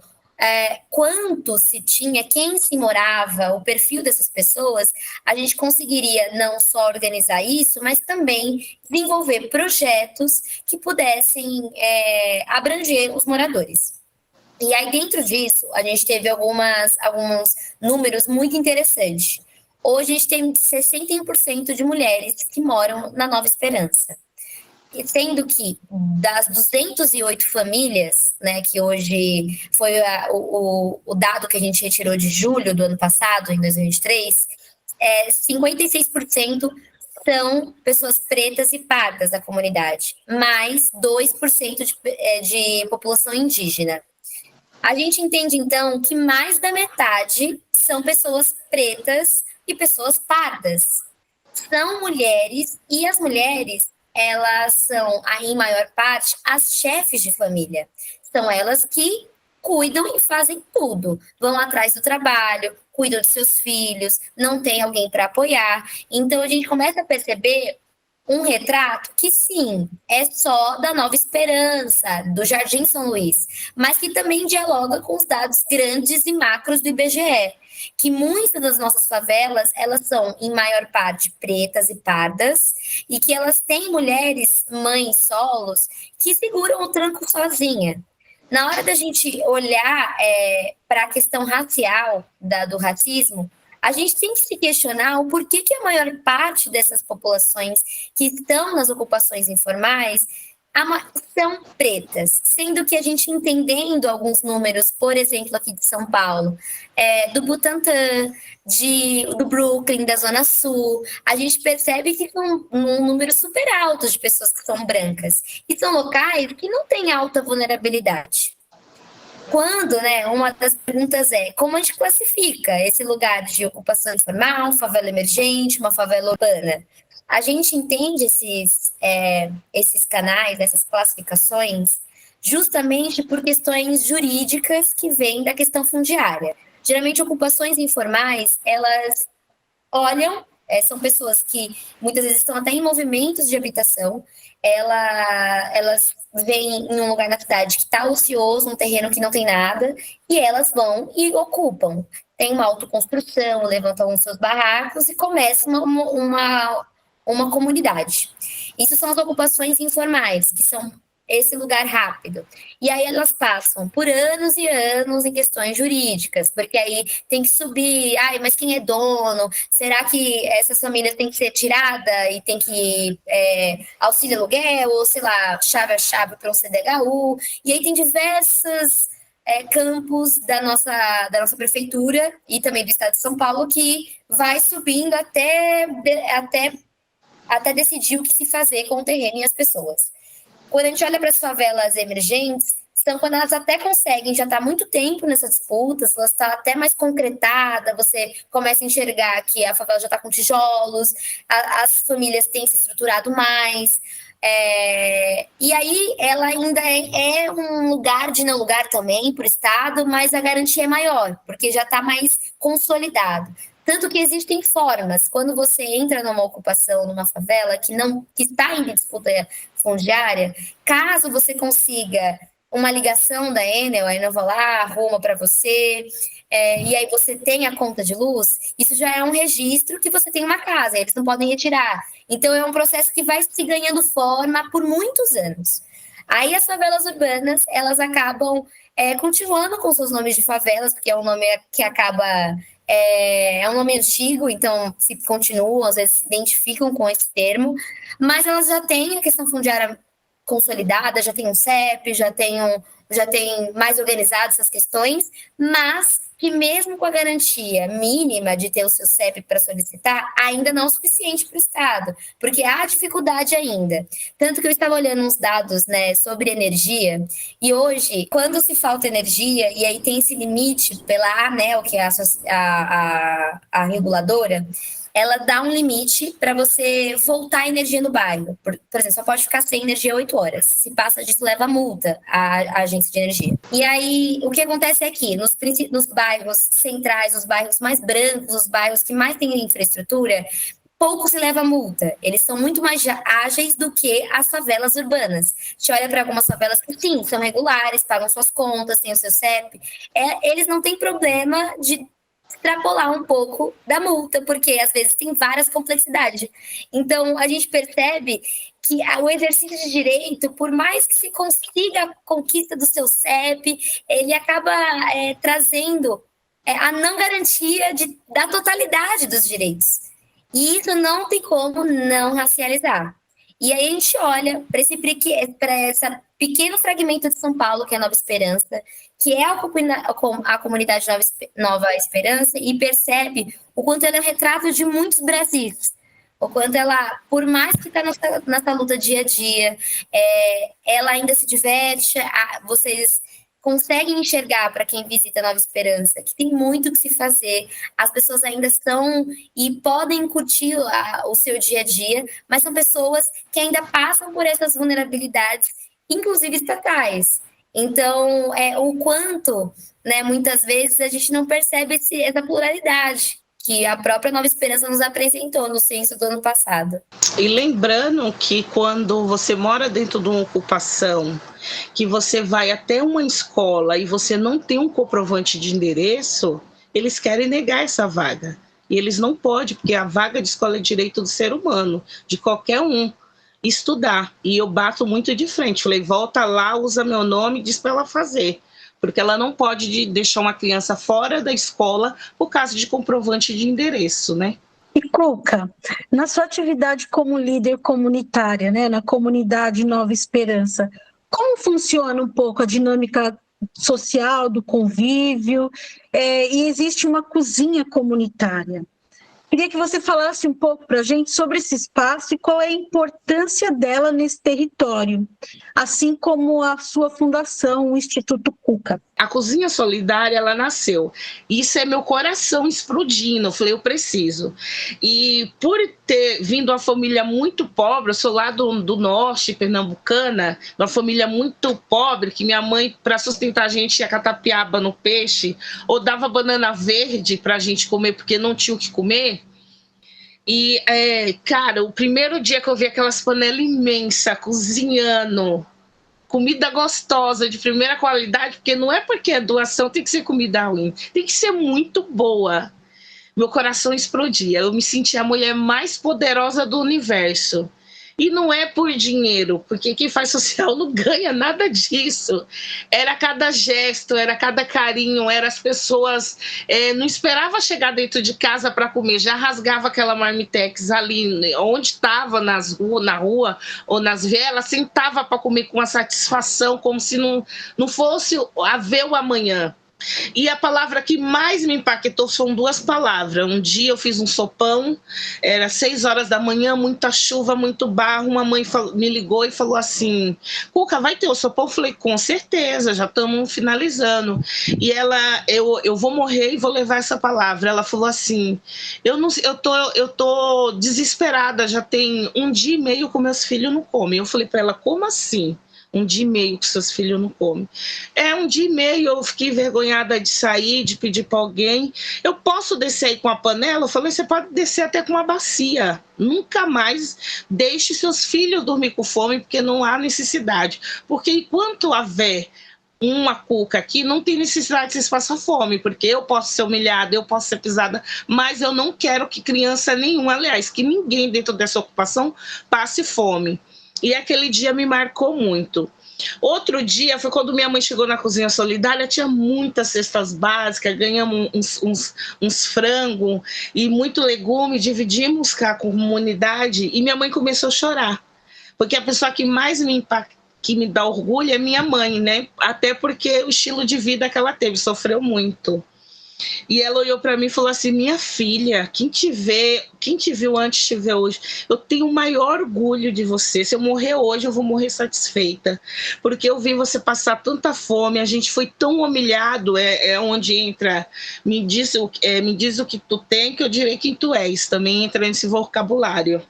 quanto se tinha, quem se morava, o perfil dessas pessoas, a gente conseguiria não só organizar isso, mas também desenvolver projetos que pudessem abranger os moradores. E aí, dentro disso, a gente teve alguns números muito interessantes. Hoje, a gente tem 61% de mulheres que moram na Nova Esperança. Sendo que das 208 famílias, né, que hoje foi o dado que a gente retirou de julho do ano passado, em 2023, 56% são pessoas pretas e pardas da comunidade, mais 2% de população indígena. A gente entende, então, que mais da metade são pessoas pretas e pessoas pardas. São mulheres, e as mulheres, elas são, em maior parte, as chefes de família. São elas que cuidam e fazem tudo. Vão atrás do trabalho, cuidam de seus filhos, não tem alguém para apoiar. Então, a gente começa a perceber um retrato que, sim, é só da Nova Esperança, do Jardim São Luís, mas que também dialoga com os dados grandes e macros do IBGE, que muitas das nossas favelas, elas são, em maior parte, pretas e pardas, e que elas têm mulheres, mães solos, que seguram o tranco sozinha. Na hora da gente olhar para a questão racial do racismo, a gente tem que se questionar o porquê que a maior parte dessas populações que estão nas ocupações informais são pretas, sendo que a gente entendendo alguns números, por exemplo, aqui de São Paulo, do Butantã, do Brooklyn, da Zona Sul, a gente percebe que são um número super alto de pessoas que são brancas, e são locais que não têm alta vulnerabilidade. Quando, né, uma das perguntas é como a gente classifica esse lugar de ocupação informal, favela emergente, uma favela urbana? A gente entende esses canais, essas classificações, justamente por questões jurídicas que vêm da questão fundiária. Geralmente, ocupações informais, elas olham, são pessoas que muitas vezes estão até em movimentos de habitação, elas vêm em um lugar na cidade que está ocioso, um terreno que não tem nada, e elas vão e ocupam. Tem uma autoconstrução, levantam os seus barracos e começa uma comunidade. Isso são as ocupações informais, que são esse lugar rápido. E aí elas passam por anos e anos em questões jurídicas, porque aí tem que subir, mas quem é dono? Será que essas famílias têm que ser tiradas e tem que auxílio aluguel, ou sei lá, chave a chave para um CDHU? E aí tem diversos campos da nossa prefeitura e também do estado de São Paulo que vai subindo até decidir o que se fazer com o terreno e as pessoas. Quando a gente olha para as favelas emergentes, são quando elas até conseguem já estar muito tempo nessas disputas, elas estão até mais concretada, você começa a enxergar que a favela já está com tijolos, as famílias têm se estruturado mais, e aí ela ainda é um lugar de não lugar também para o Estado, mas a garantia é maior, porque já está mais consolidado. Tanto que existem formas, quando você entra numa ocupação, numa favela, que está em disputa fundiária, caso você consiga uma ligação da Enel, a Enel vai lá, arruma para você, e aí você tem a conta de luz, isso já é um registro que você tem uma casa, eles não podem retirar. Então é um processo que vai se ganhando forma por muitos anos. Aí as favelas urbanas, elas acabam continuando com seus nomes de favelas, porque é um nome que acaba... É um nome antigo, então se continuam, às vezes se identificam com esse termo, mas elas já têm a questão fundiária consolidada, já tem um CEP, já tem mais organizado essas questões, mas que mesmo com a garantia mínima de ter o seu CEP para solicitar, ainda não é o suficiente para o Estado, porque há dificuldade ainda. Tanto que eu estava olhando uns dados, né, sobre energia, e hoje, quando se falta energia, e aí tem esse limite pela ANEEL, que é a reguladora, ela dá um limite para você voltar a energia no bairro. Por exemplo, só pode ficar sem energia 8 horas. Se passa disso, leva multa à agência de energia. E aí, o que acontece é que nos bairros centrais, os bairros mais brancos, os bairros que mais têm infraestrutura, pouco se leva multa. Eles são muito mais ágeis do que as favelas urbanas. A gente olha para algumas favelas que, sim, são regulares, pagam suas contas, têm o seu CEP. Eles não têm problema de extrapolar um pouco da multa, porque às vezes tem várias complexidades. Então, a gente percebe que o exercício de direito, por mais que se consiga a conquista do seu CEP, ele acaba trazendo a não garantia da totalidade dos direitos. E isso não tem como não racializar. E aí a gente olha para esse pequeno fragmento de São Paulo, que é a Nova Esperança, que é a comunidade Nova Esperança, e percebe o quanto ela é um retrato de muitos Brasis. O quanto ela, por mais que está nessa luta dia a dia, ela ainda se diverte, vocês conseguem enxergar, para quem visita Nova Esperança, que tem muito que se fazer, as pessoas ainda estão e podem curtir o seu dia a dia, mas são pessoas que ainda passam por essas vulnerabilidades, inclusive estatais. Então, o quanto, né, muitas vezes a gente não percebe essa pluralidade que a própria Nova Esperança nos apresentou no censo do ano passado. E lembrando que quando você mora dentro de uma ocupação, que você vai até uma escola e você não tem um comprovante de endereço, eles querem negar essa vaga. E eles não podem, porque a vaga de escola é direito do ser humano, de qualquer um, estudar. E eu bato muito de frente. Falei, volta lá, usa meu nome e diz para ela fazer. Porque ela não pode deixar uma criança fora da escola por causa de comprovante de endereço, né? E Cuca, na sua atividade como líder comunitária, né, na comunidade Nova Esperança, como funciona um pouco a dinâmica social do convívio? E existe uma cozinha comunitária. Queria que você falasse um pouco para a gente sobre esse espaço e qual é a importância dela nesse território, assim como a sua fundação, o Instituto Cuca. A Cozinha Solidária, ela nasceu. Isso é meu coração explodindo. Eu falei, eu preciso. E por ter vindo uma família muito pobre, eu sou lá do norte, pernambucana, uma família muito pobre, que minha mãe, para sustentar a gente, ia catapiaba no peixe, ou dava banana verde para a gente comer, porque não tinha o que comer. E, cara, o primeiro dia que eu vi aquelas panelas imensas, cozinhando, comida gostosa, de primeira qualidade, porque não é porque é doação, tem que ser comida ruim, tem que ser muito boa. Meu coração explodia, eu me sentia a mulher mais poderosa do universo. E não é por dinheiro, porque quem faz social não ganha nada disso. Era cada gesto, era cada carinho, era as pessoas... não esperava chegar dentro de casa para comer, já rasgava aquela marmitex ali, onde estava, na rua ou nas vielas, sentava para comer com uma satisfação, como se não fosse haver o amanhã. E a palavra que mais me impactou são duas palavras. Um dia eu fiz um sopão, era 6 horas da manhã, muita chuva, muito barro. Uma mãe me ligou e falou assim, Cuca, vai ter o sopão? Eu falei, com certeza, já estamos finalizando. E eu vou morrer e vou levar essa palavra. Ela falou assim, eu tô desesperada, já tem 1 dia e meio que meus filhos não comem. Eu falei para ela, como assim? 1 dia e meio que seus filhos não comem. 1 dia e meio eu fiquei envergonhada de sair, de pedir para alguém. Eu posso descer aí com a panela? Eu falei, você pode descer até com uma bacia. Nunca mais deixe seus filhos dormir com fome, porque não há necessidade. Porque enquanto houver uma Cuca aqui, não tem necessidade que vocês passem fome, porque eu posso ser humilhada, eu posso ser pisada, mas eu não quero que criança nenhuma, aliás, que ninguém dentro dessa ocupação passe fome. E aquele dia me marcou muito. Outro dia foi quando minha mãe chegou na Cozinha Solidária, tinha muitas cestas básicas, ganhamos uns frangos e muito legume, dividimos com a comunidade e minha mãe começou a chorar. Porque a pessoa que mais me impacta, que me dá orgulho é minha mãe, né? Até porque o estilo de vida que ela teve, sofreu muito. E ela olhou para mim e falou assim, minha filha, quem te viu antes te vê hoje, eu tenho o maior orgulho de você, se eu morrer hoje eu vou morrer satisfeita, porque eu vi você passar tanta fome, a gente foi tão humilhado, onde entra, me diz o que tu tem, que eu direi quem tu és, também entra nesse vocabulário.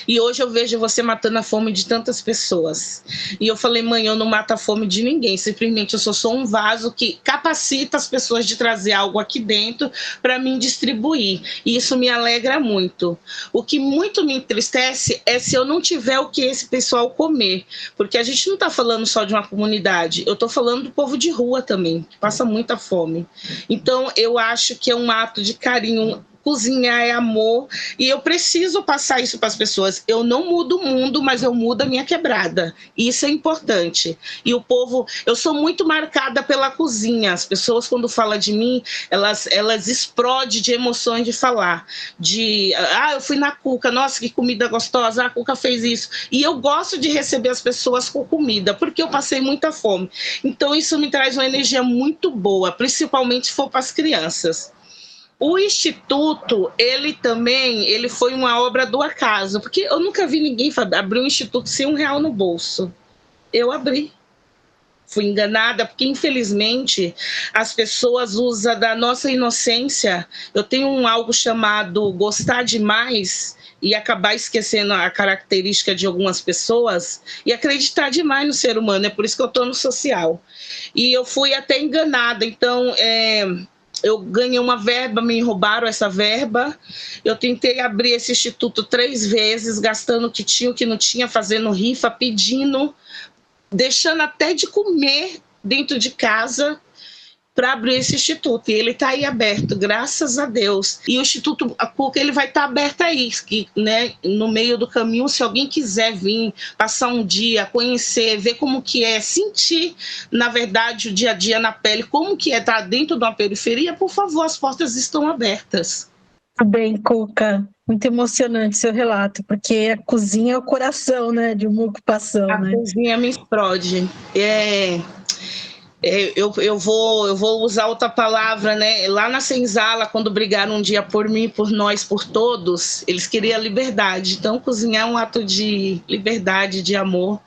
E hoje eu vejo você matando a fome de tantas pessoas. E eu falei, mãe, eu não mato a fome de ninguém, simplesmente eu só sou um vaso que capacita as pessoas de trazer algo aqui dentro para mim distribuir. E isso me alegra muito. O que muito me entristece é se eu não tiver o que esse pessoal comer. Porque a gente não está falando só de uma comunidade, eu estou falando do povo de rua também, que passa muita fome. Então eu acho que é um ato de carinho. Cozinhar é amor e eu preciso passar isso para as pessoas. Eu não mudo o mundo, mas eu mudo a minha quebrada. Isso é importante. E o povo, eu sou muito marcada pela cozinha. As pessoas, quando falam de mim, elas explodem de emoções de falar. Eu fui na Cuca, nossa, que comida gostosa, a Cuca fez isso. E eu gosto de receber as pessoas com comida, porque eu passei muita fome. Então isso me traz uma energia muito boa, principalmente se for para as crianças. O Instituto, ele foi uma obra do acaso, porque eu nunca vi ninguém abrir um instituto sem R$1 no bolso. Eu abri. Fui enganada, porque infelizmente as pessoas usam da nossa inocência. Eu tenho algo chamado gostar demais e acabar esquecendo a característica de algumas pessoas e acreditar demais no ser humano, é por isso que eu estou no social. E eu fui até enganada, então... eu ganhei uma verba, me roubaram essa verba. Eu tentei abrir esse instituto 3 vezes, gastando o que tinha, o que não tinha, fazendo rifa, pedindo, deixando até de comer dentro de casa para abrir esse instituto. E ele está aí aberto, graças a Deus. E o Instituto Cuca, ele vai estar aberto aí, que, né, no meio do caminho, se alguém quiser vir, passar um dia, conhecer, ver como que é, sentir, na verdade, o dia a dia na pele, como que é estar dentro de uma periferia, por favor, as portas estão abertas. Muito bem, Cuca. Muito emocionante seu relato, porque a cozinha é o coração, né, de uma ocupação. A cozinha me explode. Eu vou usar outra palavra, né? Lá na Senzala, quando brigaram um dia por mim, por nós, por todos, eles queriam liberdade. Então, cozinhar é um ato de liberdade, de amor.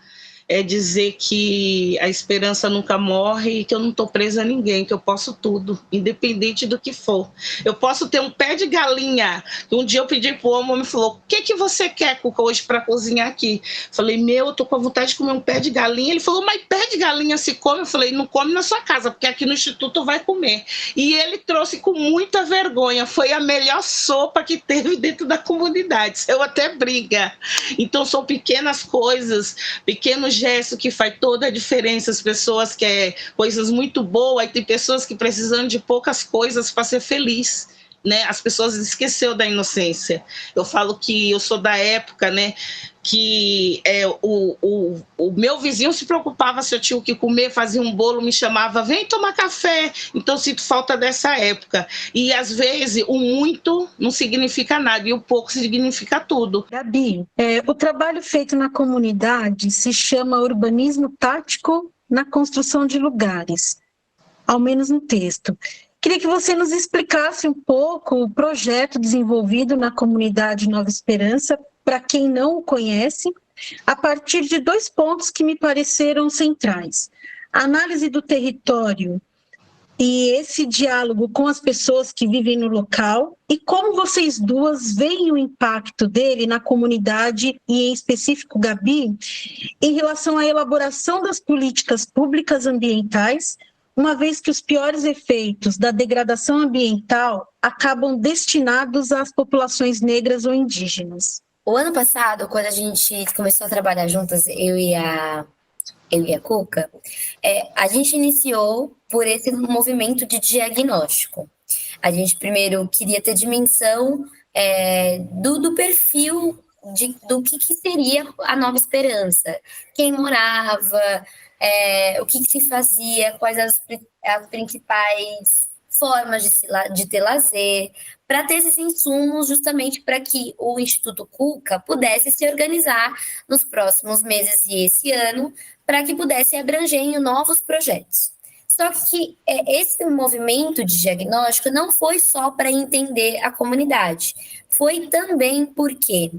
É dizer que a esperança nunca morre e que eu não estou presa a ninguém, que eu posso tudo, independente do que for. Eu posso ter um pé de galinha. Um dia eu pedi para o homem, me falou, o que você quer, Cuca, hoje para cozinhar aqui? Falei, eu estou com vontade de comer um pé de galinha. Ele falou, mas pé de galinha se come? Eu falei, não come na sua casa, porque aqui no Instituto vai comer. E ele trouxe com muita vergonha. Foi a melhor sopa que teve dentro da comunidade. Eu até briga. Então são pequenas coisas, pequenos gesto que faz toda a diferença. As pessoas querem coisas muito boas, e tem pessoas que precisam de poucas coisas para ser feliz, né? As pessoas esqueceram da inocência. Eu falo que eu sou da época, né, que o meu vizinho se preocupava se eu tinha o que comer, fazia um bolo, me chamava, vem tomar café. Então sinto falta dessa época. E às vezes o muito não significa nada e o pouco significa tudo. Gabi, o trabalho feito na comunidade se chama urbanismo tático na construção de lugares, ao menos no texto. Queria que você nos explicasse um pouco o projeto desenvolvido na comunidade Nova Esperança, para quem não o conhece, a partir de 2 pontos que me pareceram centrais. A análise do território e esse diálogo com as pessoas que vivem no local, e como vocês duas veem o impacto dele na comunidade, e em específico, Gabi, em relação à elaboração das políticas públicas ambientais, uma vez que os piores efeitos da degradação ambiental acabam destinados às populações negras ou indígenas. O ano passado, quando a gente começou a trabalhar juntas, eu e a Cuca, a gente iniciou por esse movimento de diagnóstico. A gente primeiro queria ter dimensão do perfil do que seria a Nova Esperança, quem morava, o que se fazia, quais as principais formas de ter lazer, para ter esses insumos justamente para que o Instituto Cuca pudesse se organizar nos próximos meses e esse ano, para que pudesse abranger em novos projetos. Só que esse movimento de diagnóstico não foi só para entender a comunidade, foi também porque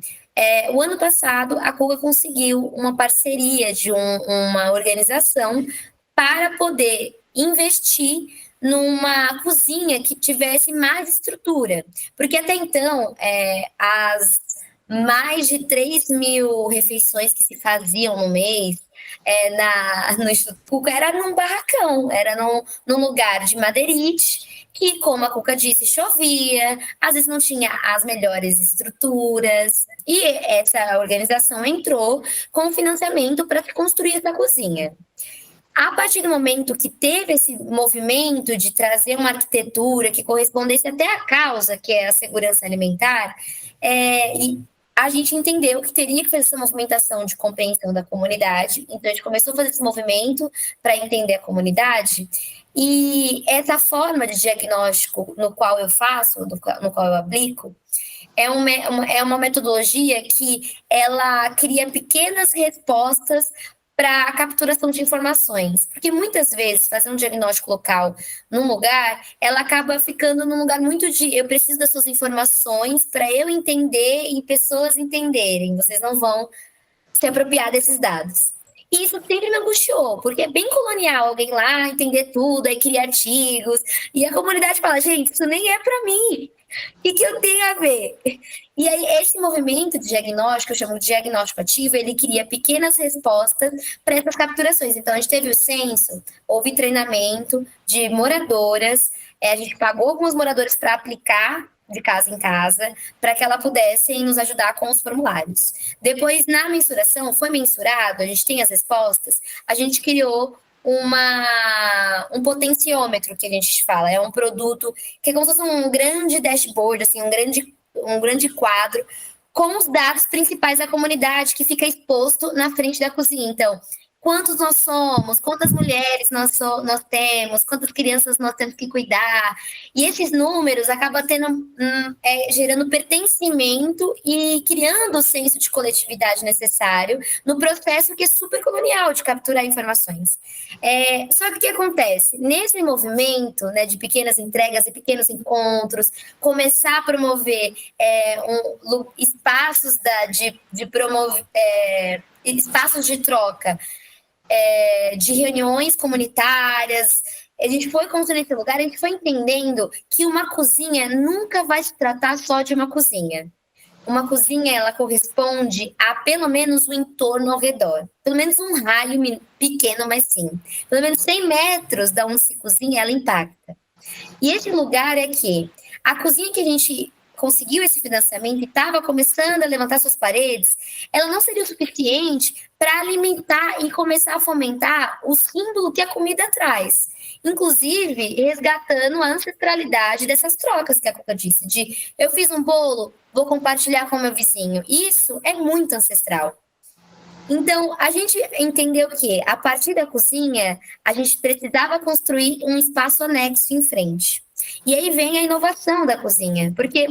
o ano passado a Cuca conseguiu uma parceria de uma organização para poder investir numa cozinha que tivesse mais estrutura, porque até então as mais de 3.000 refeições que se faziam no mês no Instituto Cuca era num barracão, era num lugar de madeirite, que, como a Cuca disse, chovia, às vezes não tinha as melhores estruturas, e essa organização entrou com financiamento para construir essa cozinha. A partir do momento que teve esse movimento de trazer uma arquitetura que correspondesse até à causa, que é a segurança alimentar, e a gente entendeu que teria que fazer essa movimentação de compreensão da comunidade. Então, a gente começou a fazer esse movimento para entender a comunidade. E essa forma de diagnóstico no qual eu faço, no qual eu aplico, é uma metodologia que ela cria pequenas respostas para a capturação de informações. Porque muitas vezes, fazer um diagnóstico local num lugar, ela acaba ficando num lugar muito eu preciso das suas informações para eu entender e pessoas entenderem. Vocês não vão se apropriar desses dados. E isso sempre me angustiou, porque é bem colonial alguém lá entender tudo, aí criar artigos, e a comunidade fala, gente, isso nem é para mim. O que eu tenho a ver? E aí, esse movimento de diagnóstico, eu chamo de diagnóstico ativo, ele cria pequenas respostas para essas capturações. Então, a gente teve o censo, houve treinamento de moradoras, A gente pagou alguns moradores para aplicar de casa em casa, para que ela pudessem nos ajudar com os formulários. Depois, na mensuração, foi mensurado, a gente tem as respostas, a gente criou um potenciômetro, que a gente fala, é um produto que é como se fosse um grande dashboard, assim, um grande quadro, com os dados principais da comunidade, que fica exposto na frente da cozinha. Então, quantos nós somos, quantas mulheres nós temos, quantas crianças nós temos que cuidar. E esses números acabam gerando pertencimento e criando o senso de coletividade necessário no processo que é super colonial de capturar informações. Só que o que acontece? Nesse movimento, né, de pequenas entregas e pequenos encontros, começar a promover espaços espaços de troca, de reuniões comunitárias, a gente foi construindo esse lugar, a gente foi entendendo que uma cozinha nunca vai se tratar só de uma cozinha. Uma cozinha, ela corresponde a pelo menos o entorno ao redor. Pelo menos um raio pequeno, mas sim. Pelo menos 100 metros da onde se cozinha, ela impacta. E esse lugar é que a cozinha que a gente conseguiu esse financiamento e estava começando a levantar suas paredes, ela não seria o suficiente para alimentar e começar a fomentar o símbolo que a comida traz. Inclusive, resgatando a ancestralidade dessas trocas que a Cuca disse, de eu fiz um bolo, vou compartilhar com o meu vizinho. Isso é muito ancestral. Então, a gente entendeu que, a partir da cozinha, a gente precisava construir um espaço anexo em frente. E aí vem a inovação da cozinha, porque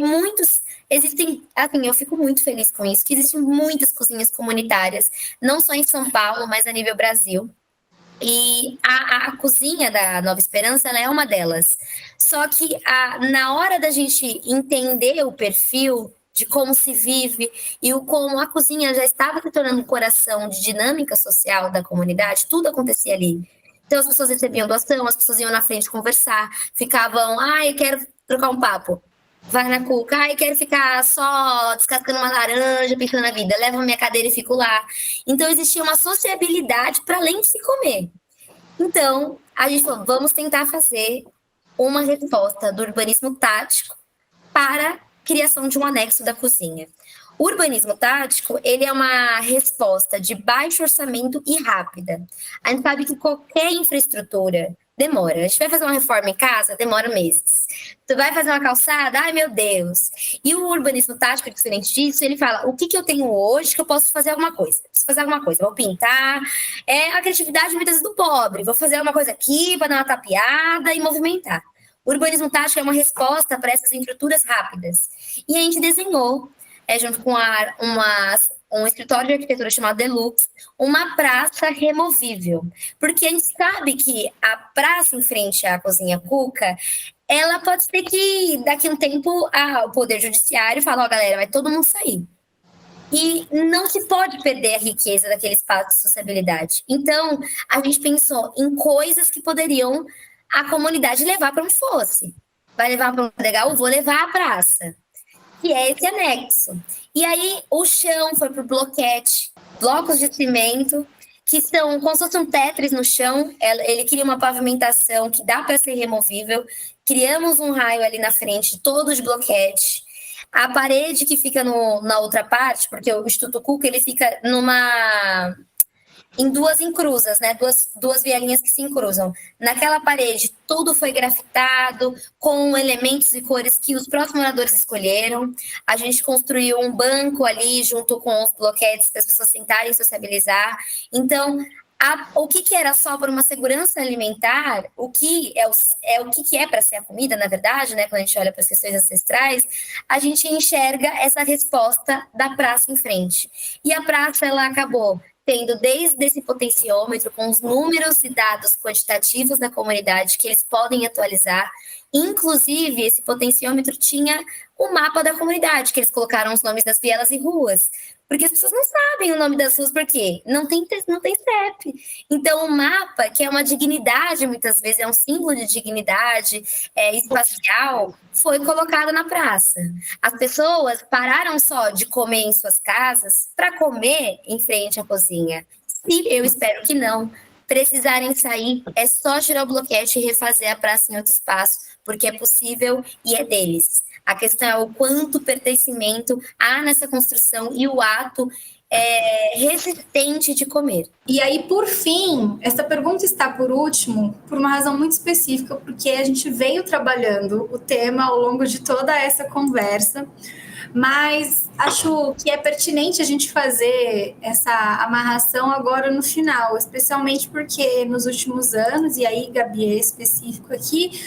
existem, assim, eu fico muito feliz com isso, que existem muitas cozinhas comunitárias, não só em São Paulo, mas a nível Brasil. E a cozinha da Nova Esperança, ela é uma delas. Só que na hora da gente entender o perfil de como se vive e como a cozinha já estava se tornando um coração de dinâmica social da comunidade, tudo acontecia ali. Então as pessoas recebiam doação, as pessoas iam na frente conversar, ficavam, eu quero trocar um papo. Vai na Cuca, eu quero ficar só descascando uma laranja, pensando na vida, levo minha cadeira e fico lá. Então existia uma sociabilidade para além de se comer. Então, a gente falou, vamos tentar fazer uma resposta do urbanismo tático para a criação de um anexo da cozinha. O urbanismo tático, ele é uma resposta de baixo orçamento e rápida. A gente sabe que qualquer infraestrutura demora. A gente vai fazer uma reforma em casa, demora meses. Tu vai fazer uma calçada, ai meu Deus. E o urbanismo tático, diferente disso, ele fala, o que eu tenho hoje que eu posso fazer alguma coisa? Preciso fazer alguma coisa, vou pintar. É a criatividade muitas vezes do pobre. Vou fazer alguma coisa aqui para dar uma tapeada e movimentar. O urbanismo tático é uma resposta para essas infraestruturas rápidas. E a gente desenhou, junto com um escritório de arquitetura chamado Deluxe, uma praça removível. Porque a gente sabe que a praça em frente à cozinha Cuca, ela pode ser que daqui a um tempo o Poder Judiciário fala, galera, vai todo mundo sair. E não se pode perder a riqueza daquele espaço de sociabilidade. Então, a gente pensou em coisas que poderiam a comunidade levar para onde fosse. Vai levar para um legal? Vou levar a praça. Que é esse anexo. E aí, o chão foi para o bloquete, blocos de cimento, que são como se fosse um Tetris no chão. Ele cria uma pavimentação que dá para ser removível. Criamos um raio ali na frente, todo de bloquete. A parede que fica na outra parte, porque o Instituto Cuca, ele fica em duas encruzas, né? Duas vielinhas que se encruzam. Naquela parede, tudo foi grafitado com elementos e cores que os próprios moradores escolheram. A gente construiu um banco ali junto com os bloquetes para as pessoas sentarem e sociabilizar. Então, o que era só por uma segurança alimentar, o que é para ser a comida, na verdade, né? Quando a gente olha para as questões ancestrais, a gente enxerga essa resposta da praça em frente. E a praça, ela acabou tendo desde esse potenciômetro, com os números e dados quantitativos da comunidade que eles podem atualizar. Inclusive, esse potenciômetro tinha o mapa da comunidade, que eles colocaram os nomes das vielas e ruas. Porque as pessoas não sabem o nome das ruas, por quê? Não tem CEP. Então, o mapa, que é uma dignidade, muitas vezes, é um símbolo de dignidade espacial, foi colocado na praça. As pessoas pararam só de comer em suas casas para comer em frente à cozinha. Se eu espero que não precisarem sair, é só tirar o bloquete e refazer a praça em outro espaço, porque é possível e é deles. A questão é o quanto pertencimento há nessa construção e o ato resistente de comer. E aí, por fim, essa pergunta está por último por uma razão muito específica, porque a gente veio trabalhando o tema ao longo de toda essa conversa, mas acho que é pertinente a gente fazer essa amarração agora no final, especialmente porque nos últimos anos, e aí, Gabi, é específico aqui,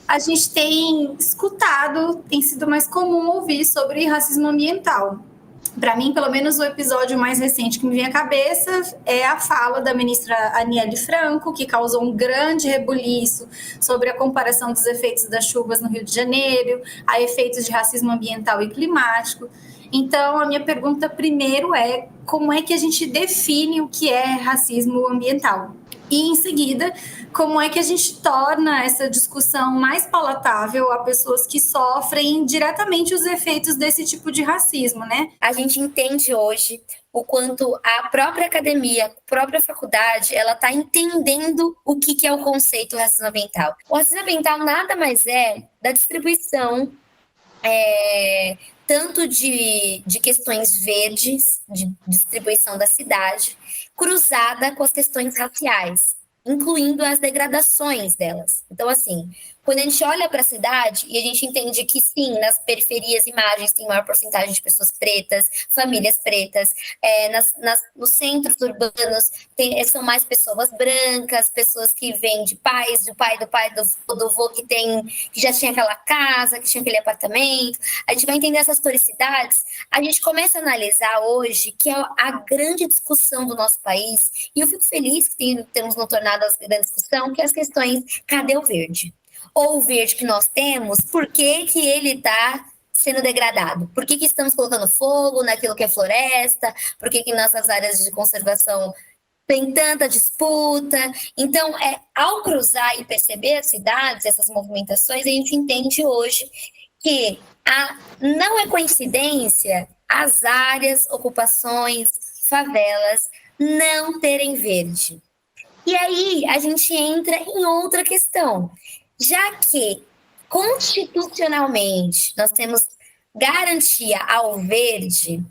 a gente tem escutado, tem sido mais comum ouvir sobre racismo ambiental. Para mim, pelo menos o episódio mais recente que me vem à cabeça é a fala da ministra Aniele Franco, que causou um grande rebuliço sobre a comparação dos efeitos das chuvas no Rio de Janeiro, a efeitos de racismo ambiental e climático. Então, a minha pergunta primeiro é como é que a gente define o que é racismo ambiental? E, em seguida, como é que a gente torna essa discussão mais palatável a pessoas que sofrem diretamente os efeitos desse tipo de racismo, né? A gente entende hoje o quanto a própria academia, a própria faculdade, ela está entendendo o que é o conceito racismo ambiental. O racismo ambiental nada mais é da distribuição tanto de questões verdes, de distribuição da cidade, cruzada com as questões raciais, incluindo as degradações delas. Então, assim, quando a gente olha para a cidade e a gente entende que, sim, nas periferias e margens tem maior porcentagem de pessoas pretas, famílias pretas, nos centros urbanos são mais pessoas brancas, pessoas que vêm de pais, do pai, do avô que já tinha aquela casa, que tinha aquele apartamento. A gente vai entender essas historicidades, a gente começa a analisar hoje que é a grande discussão do nosso país, e eu fico feliz que temos nos tornado a grande discussão, que é as questões, cadê o verde? Ou o verde que nós temos, por que ele está sendo degradado? Por que estamos colocando fogo naquilo que é floresta? Por que nossas áreas de conservação tem tanta disputa? Então, ao cruzar e perceber as cidades, essas movimentações, a gente entende hoje que não é coincidência as áreas, ocupações, favelas não terem verde. E aí a gente entra em outra questão. Já que, constitucionalmente, nós temos garantia ao verde,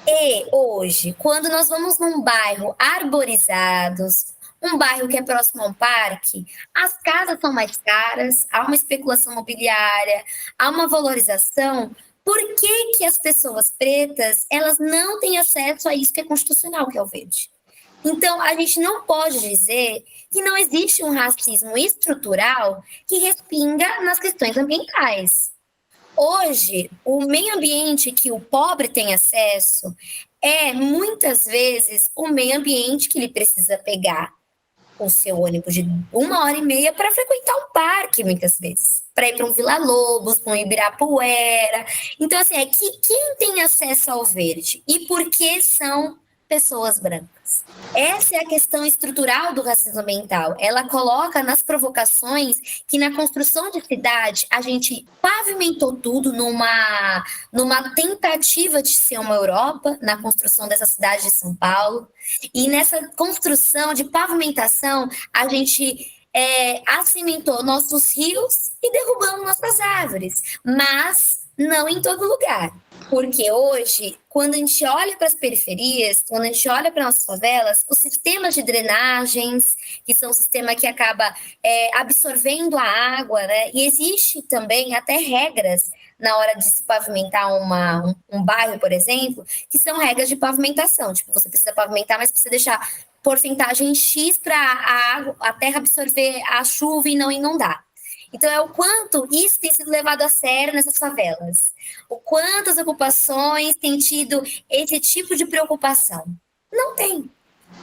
e hoje, quando nós vamos num bairro arborizados, um bairro que é próximo a um parque, as casas são mais caras, há uma especulação imobiliária, há uma valorização. Por que as pessoas pretas, elas não têm acesso a isso que é constitucional, que é o verde? Então, a gente não pode dizer que não existe um racismo estrutural que respinga nas questões ambientais. Hoje, o meio ambiente que o pobre tem acesso é, muitas vezes, o meio ambiente que ele precisa pegar o seu ônibus de 1h30 para frequentar um parque, muitas vezes. Para ir para um Vila Lobos, para um Ibirapuera. Então, assim, quem tem acesso ao verde? E por que são pessoas brancas? Essa é a questão estrutural do racismo ambiental. Ela coloca nas provocações que na construção de cidade a gente pavimentou tudo numa tentativa de ser uma Europa, na construção dessa cidade de São Paulo. E nessa construção de pavimentação, a gente acimentou nossos rios e derrubamos nossas árvores. Mas não em todo lugar. Porque hoje, quando a gente olha para as periferias, quando a gente olha para nossas favelas, os sistemas de drenagens, que são um sistema que acaba absorvendo a água, né? E existe também até regras na hora de se pavimentar um bairro, por exemplo, que são regras de pavimentação. Tipo, você precisa pavimentar, mas precisa deixar porcentagem X para a terra absorver a chuva e não inundar. Então, é o quanto isso tem sido levado a sério nessas favelas. O quanto as ocupações têm tido esse tipo de preocupação. Não tem.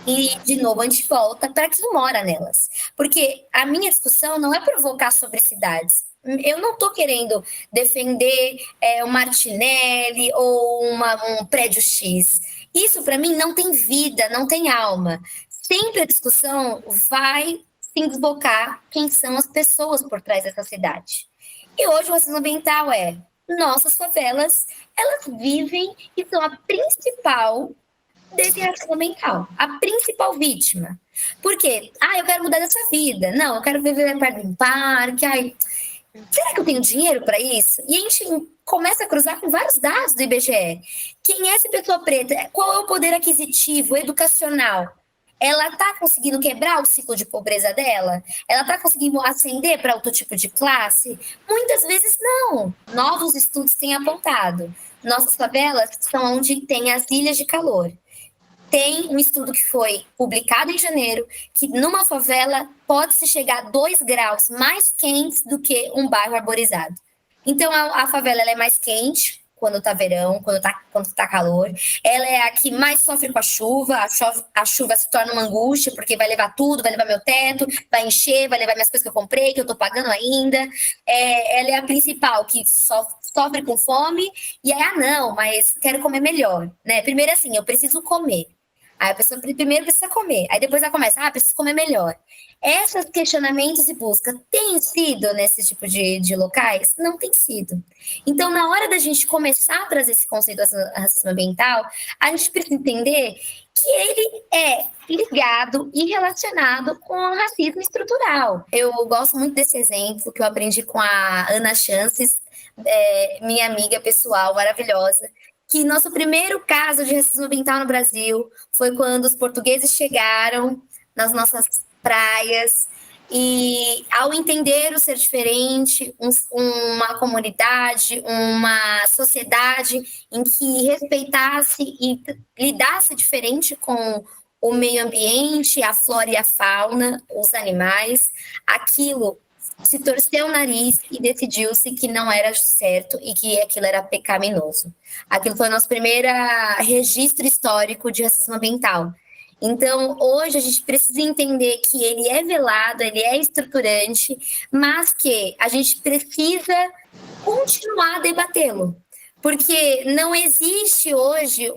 E, de novo, a gente volta para quem mora nelas. Porque a minha discussão não é provocar sobre cidades. Eu não estou querendo defender o Martinelli ou um prédio X. Isso, para mim, não tem vida, não tem alma. Sempre a discussão vai se desbocar quem são as pessoas por trás dessa cidade. E hoje o racismo ambiental nossas favelas, elas vivem e são a principal desse racismo ambiental, a principal vítima. Por quê? Eu quero mudar dessa vida. Não, eu quero viver perto de um parque. Será que eu tenho dinheiro para isso? E a gente começa a cruzar com vários dados do IBGE. Quem é essa pessoa preta? Qual é o poder aquisitivo, educacional? Ela está conseguindo quebrar o ciclo de pobreza dela? Ela está conseguindo ascender para outro tipo de classe? Muitas vezes não. Novos estudos têm apontado. Nossas favelas são onde tem as ilhas de calor. Tem um estudo que foi publicado em janeiro, que numa favela pode-se chegar a 2 graus mais quentes do que um bairro arborizado. Então, a favela ela é mais quente quando tá verão, quando tá calor. Ela é a que mais sofre com a chuva. A chuva se torna uma angústia, porque vai levar tudo, vai levar meu teto, vai encher, vai levar minhas coisas que eu comprei, que eu tô pagando ainda. Ela é a principal, que sofre com fome, e aí, não, mas quero comer melhor, né? Primeiro assim, eu preciso comer. Aí a pessoa primeiro precisa comer, aí depois ela começa, preciso comer melhor. Esses questionamentos e busca têm sido nesse tipo de locais? Não tem sido. Então, na hora da gente começar a trazer esse conceito do racismo ambiental, a gente precisa entender que ele é ligado e relacionado com o racismo estrutural. Eu gosto muito desse exemplo que eu aprendi com a Ana Chances, minha amiga pessoal maravilhosa, que nosso primeiro caso de racismo ambiental no Brasil foi quando os portugueses chegaram nas nossas praias e, ao entender o ser diferente, uma comunidade, uma sociedade em que respeitasse e lidasse diferente com o meio ambiente, a flora e a fauna, os animais, aquilo se torceu o nariz e decidiu-se que não era certo e que aquilo era pecaminoso. Aquilo foi o nosso primeiro registro histórico de racismo ambiental. Então, hoje a gente precisa entender que ele é velado, ele é estruturante, mas que a gente precisa continuar a debatê-lo. Porque não existe hoje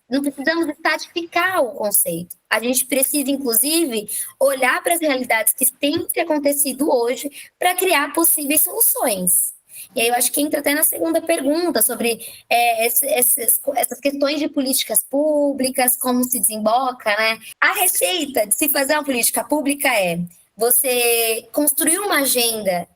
não precisamos estatificar o conceito. A gente precisa, inclusive, olhar para as realidades que têm acontecido hoje para criar possíveis soluções. E aí eu acho que entra até na segunda pergunta sobre essas questões de políticas públicas, como se desemboca, né? A receita de se fazer uma política pública é você construir uma agenda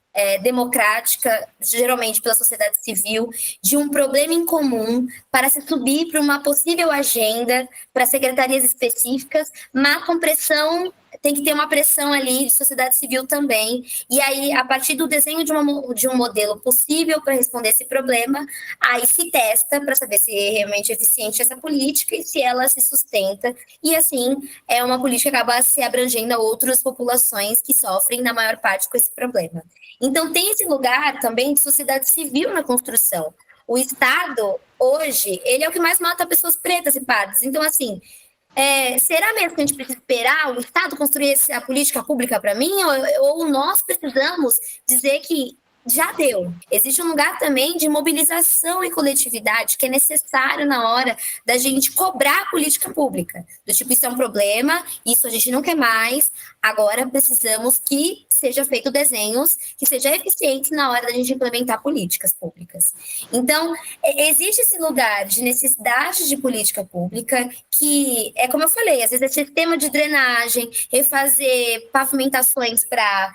democrática, geralmente pela sociedade civil, de um problema em comum para se subir para uma possível agenda para secretarias específicas, mas com pressão, tem que ter uma pressão ali de sociedade civil também, e aí, a partir do desenho de um modelo possível para responder esse problema, aí se testa para saber se é realmente eficiente essa política e se ela se sustenta, e assim, é uma política que acaba se abrangendo a outras populações que sofrem, na maior parte, com esse problema. Então, tem esse lugar também de sociedade civil na construção. O Estado, hoje, ele é o que mais mata pessoas pretas e pardas. Então, assim, será mesmo que a gente precisa esperar o Estado construir a política pública para mim? Ou nós precisamos dizer que já deu? Existe um lugar também de mobilização e coletividade que é necessário na hora da gente cobrar a política pública. Do tipo, isso é um problema, isso a gente não quer mais, agora precisamos que seja feito desenhos que sejam eficientes na hora da gente implementar políticas públicas. Então, existe esse lugar de necessidade de política pública que, como eu falei, às vezes é sistema de drenagem, refazer pavimentações para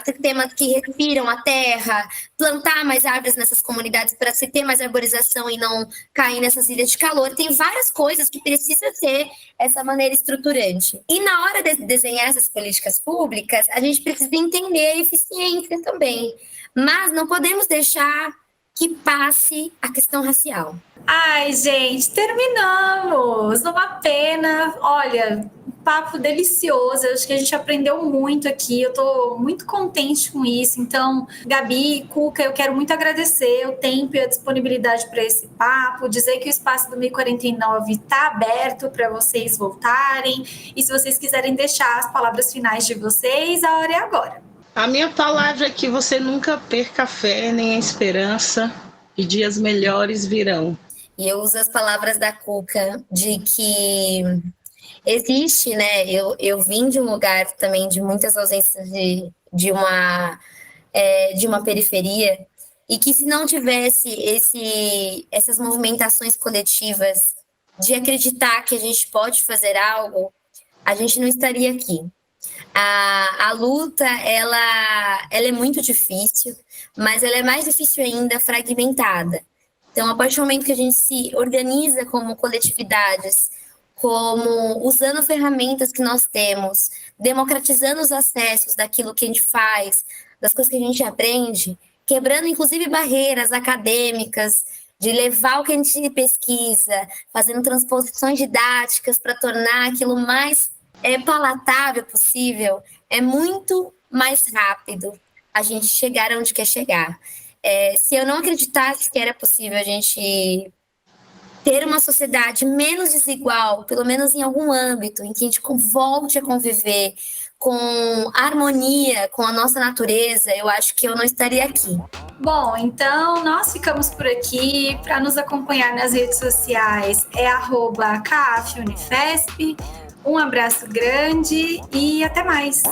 sistemas que respiram a terra, plantar mais árvores nessas comunidades para se ter mais arborização e não cair nessas ilhas de calor. Tem várias coisas que precisa ser essa maneira estruturante. E na hora de desenhar essas políticas públicas, a gente precisa entender a eficiência também. Mas não podemos deixar que passe a questão racial. Ai, gente, terminamos! Uma pena. Olha, papo delicioso, eu acho que a gente aprendeu muito aqui, eu tô muito contente com isso. Então, Gabi, Cuca, eu quero muito agradecer o tempo e a disponibilidade para esse papo, dizer que o espaço do 1049 está aberto para vocês voltarem, e se vocês quiserem deixar as palavras finais de vocês, a hora é agora. A minha palavra é que você nunca perca a fé nem a esperança, e dias melhores virão. E eu uso as palavras da Cuca de que existe, né? Eu vim de um lugar também de muitas ausências de uma periferia, e que se não tivesse essas movimentações coletivas de acreditar que a gente pode fazer algo, a gente não estaria aqui. A luta, ela é muito difícil, mas ela é mais difícil ainda fragmentada. Então, a partir do momento que a gente se organiza como coletividades, como usando ferramentas que nós temos, democratizando os acessos daquilo que a gente faz, das coisas que a gente aprende, quebrando inclusive barreiras acadêmicas, de levar o que a gente pesquisa, fazendo transposições didáticas para tornar aquilo mais palatável possível, é muito mais rápido a gente chegar onde quer chegar. Se eu não acreditasse que era possível a gente ter uma sociedade menos desigual, pelo menos em algum âmbito, em que a gente volte a conviver com harmonia com a nossa natureza, eu acho que eu não estaria aqui. Bom, então nós ficamos por aqui. Para nos acompanhar nas redes sociais é @CAFUnifesp. Um abraço grande e até mais!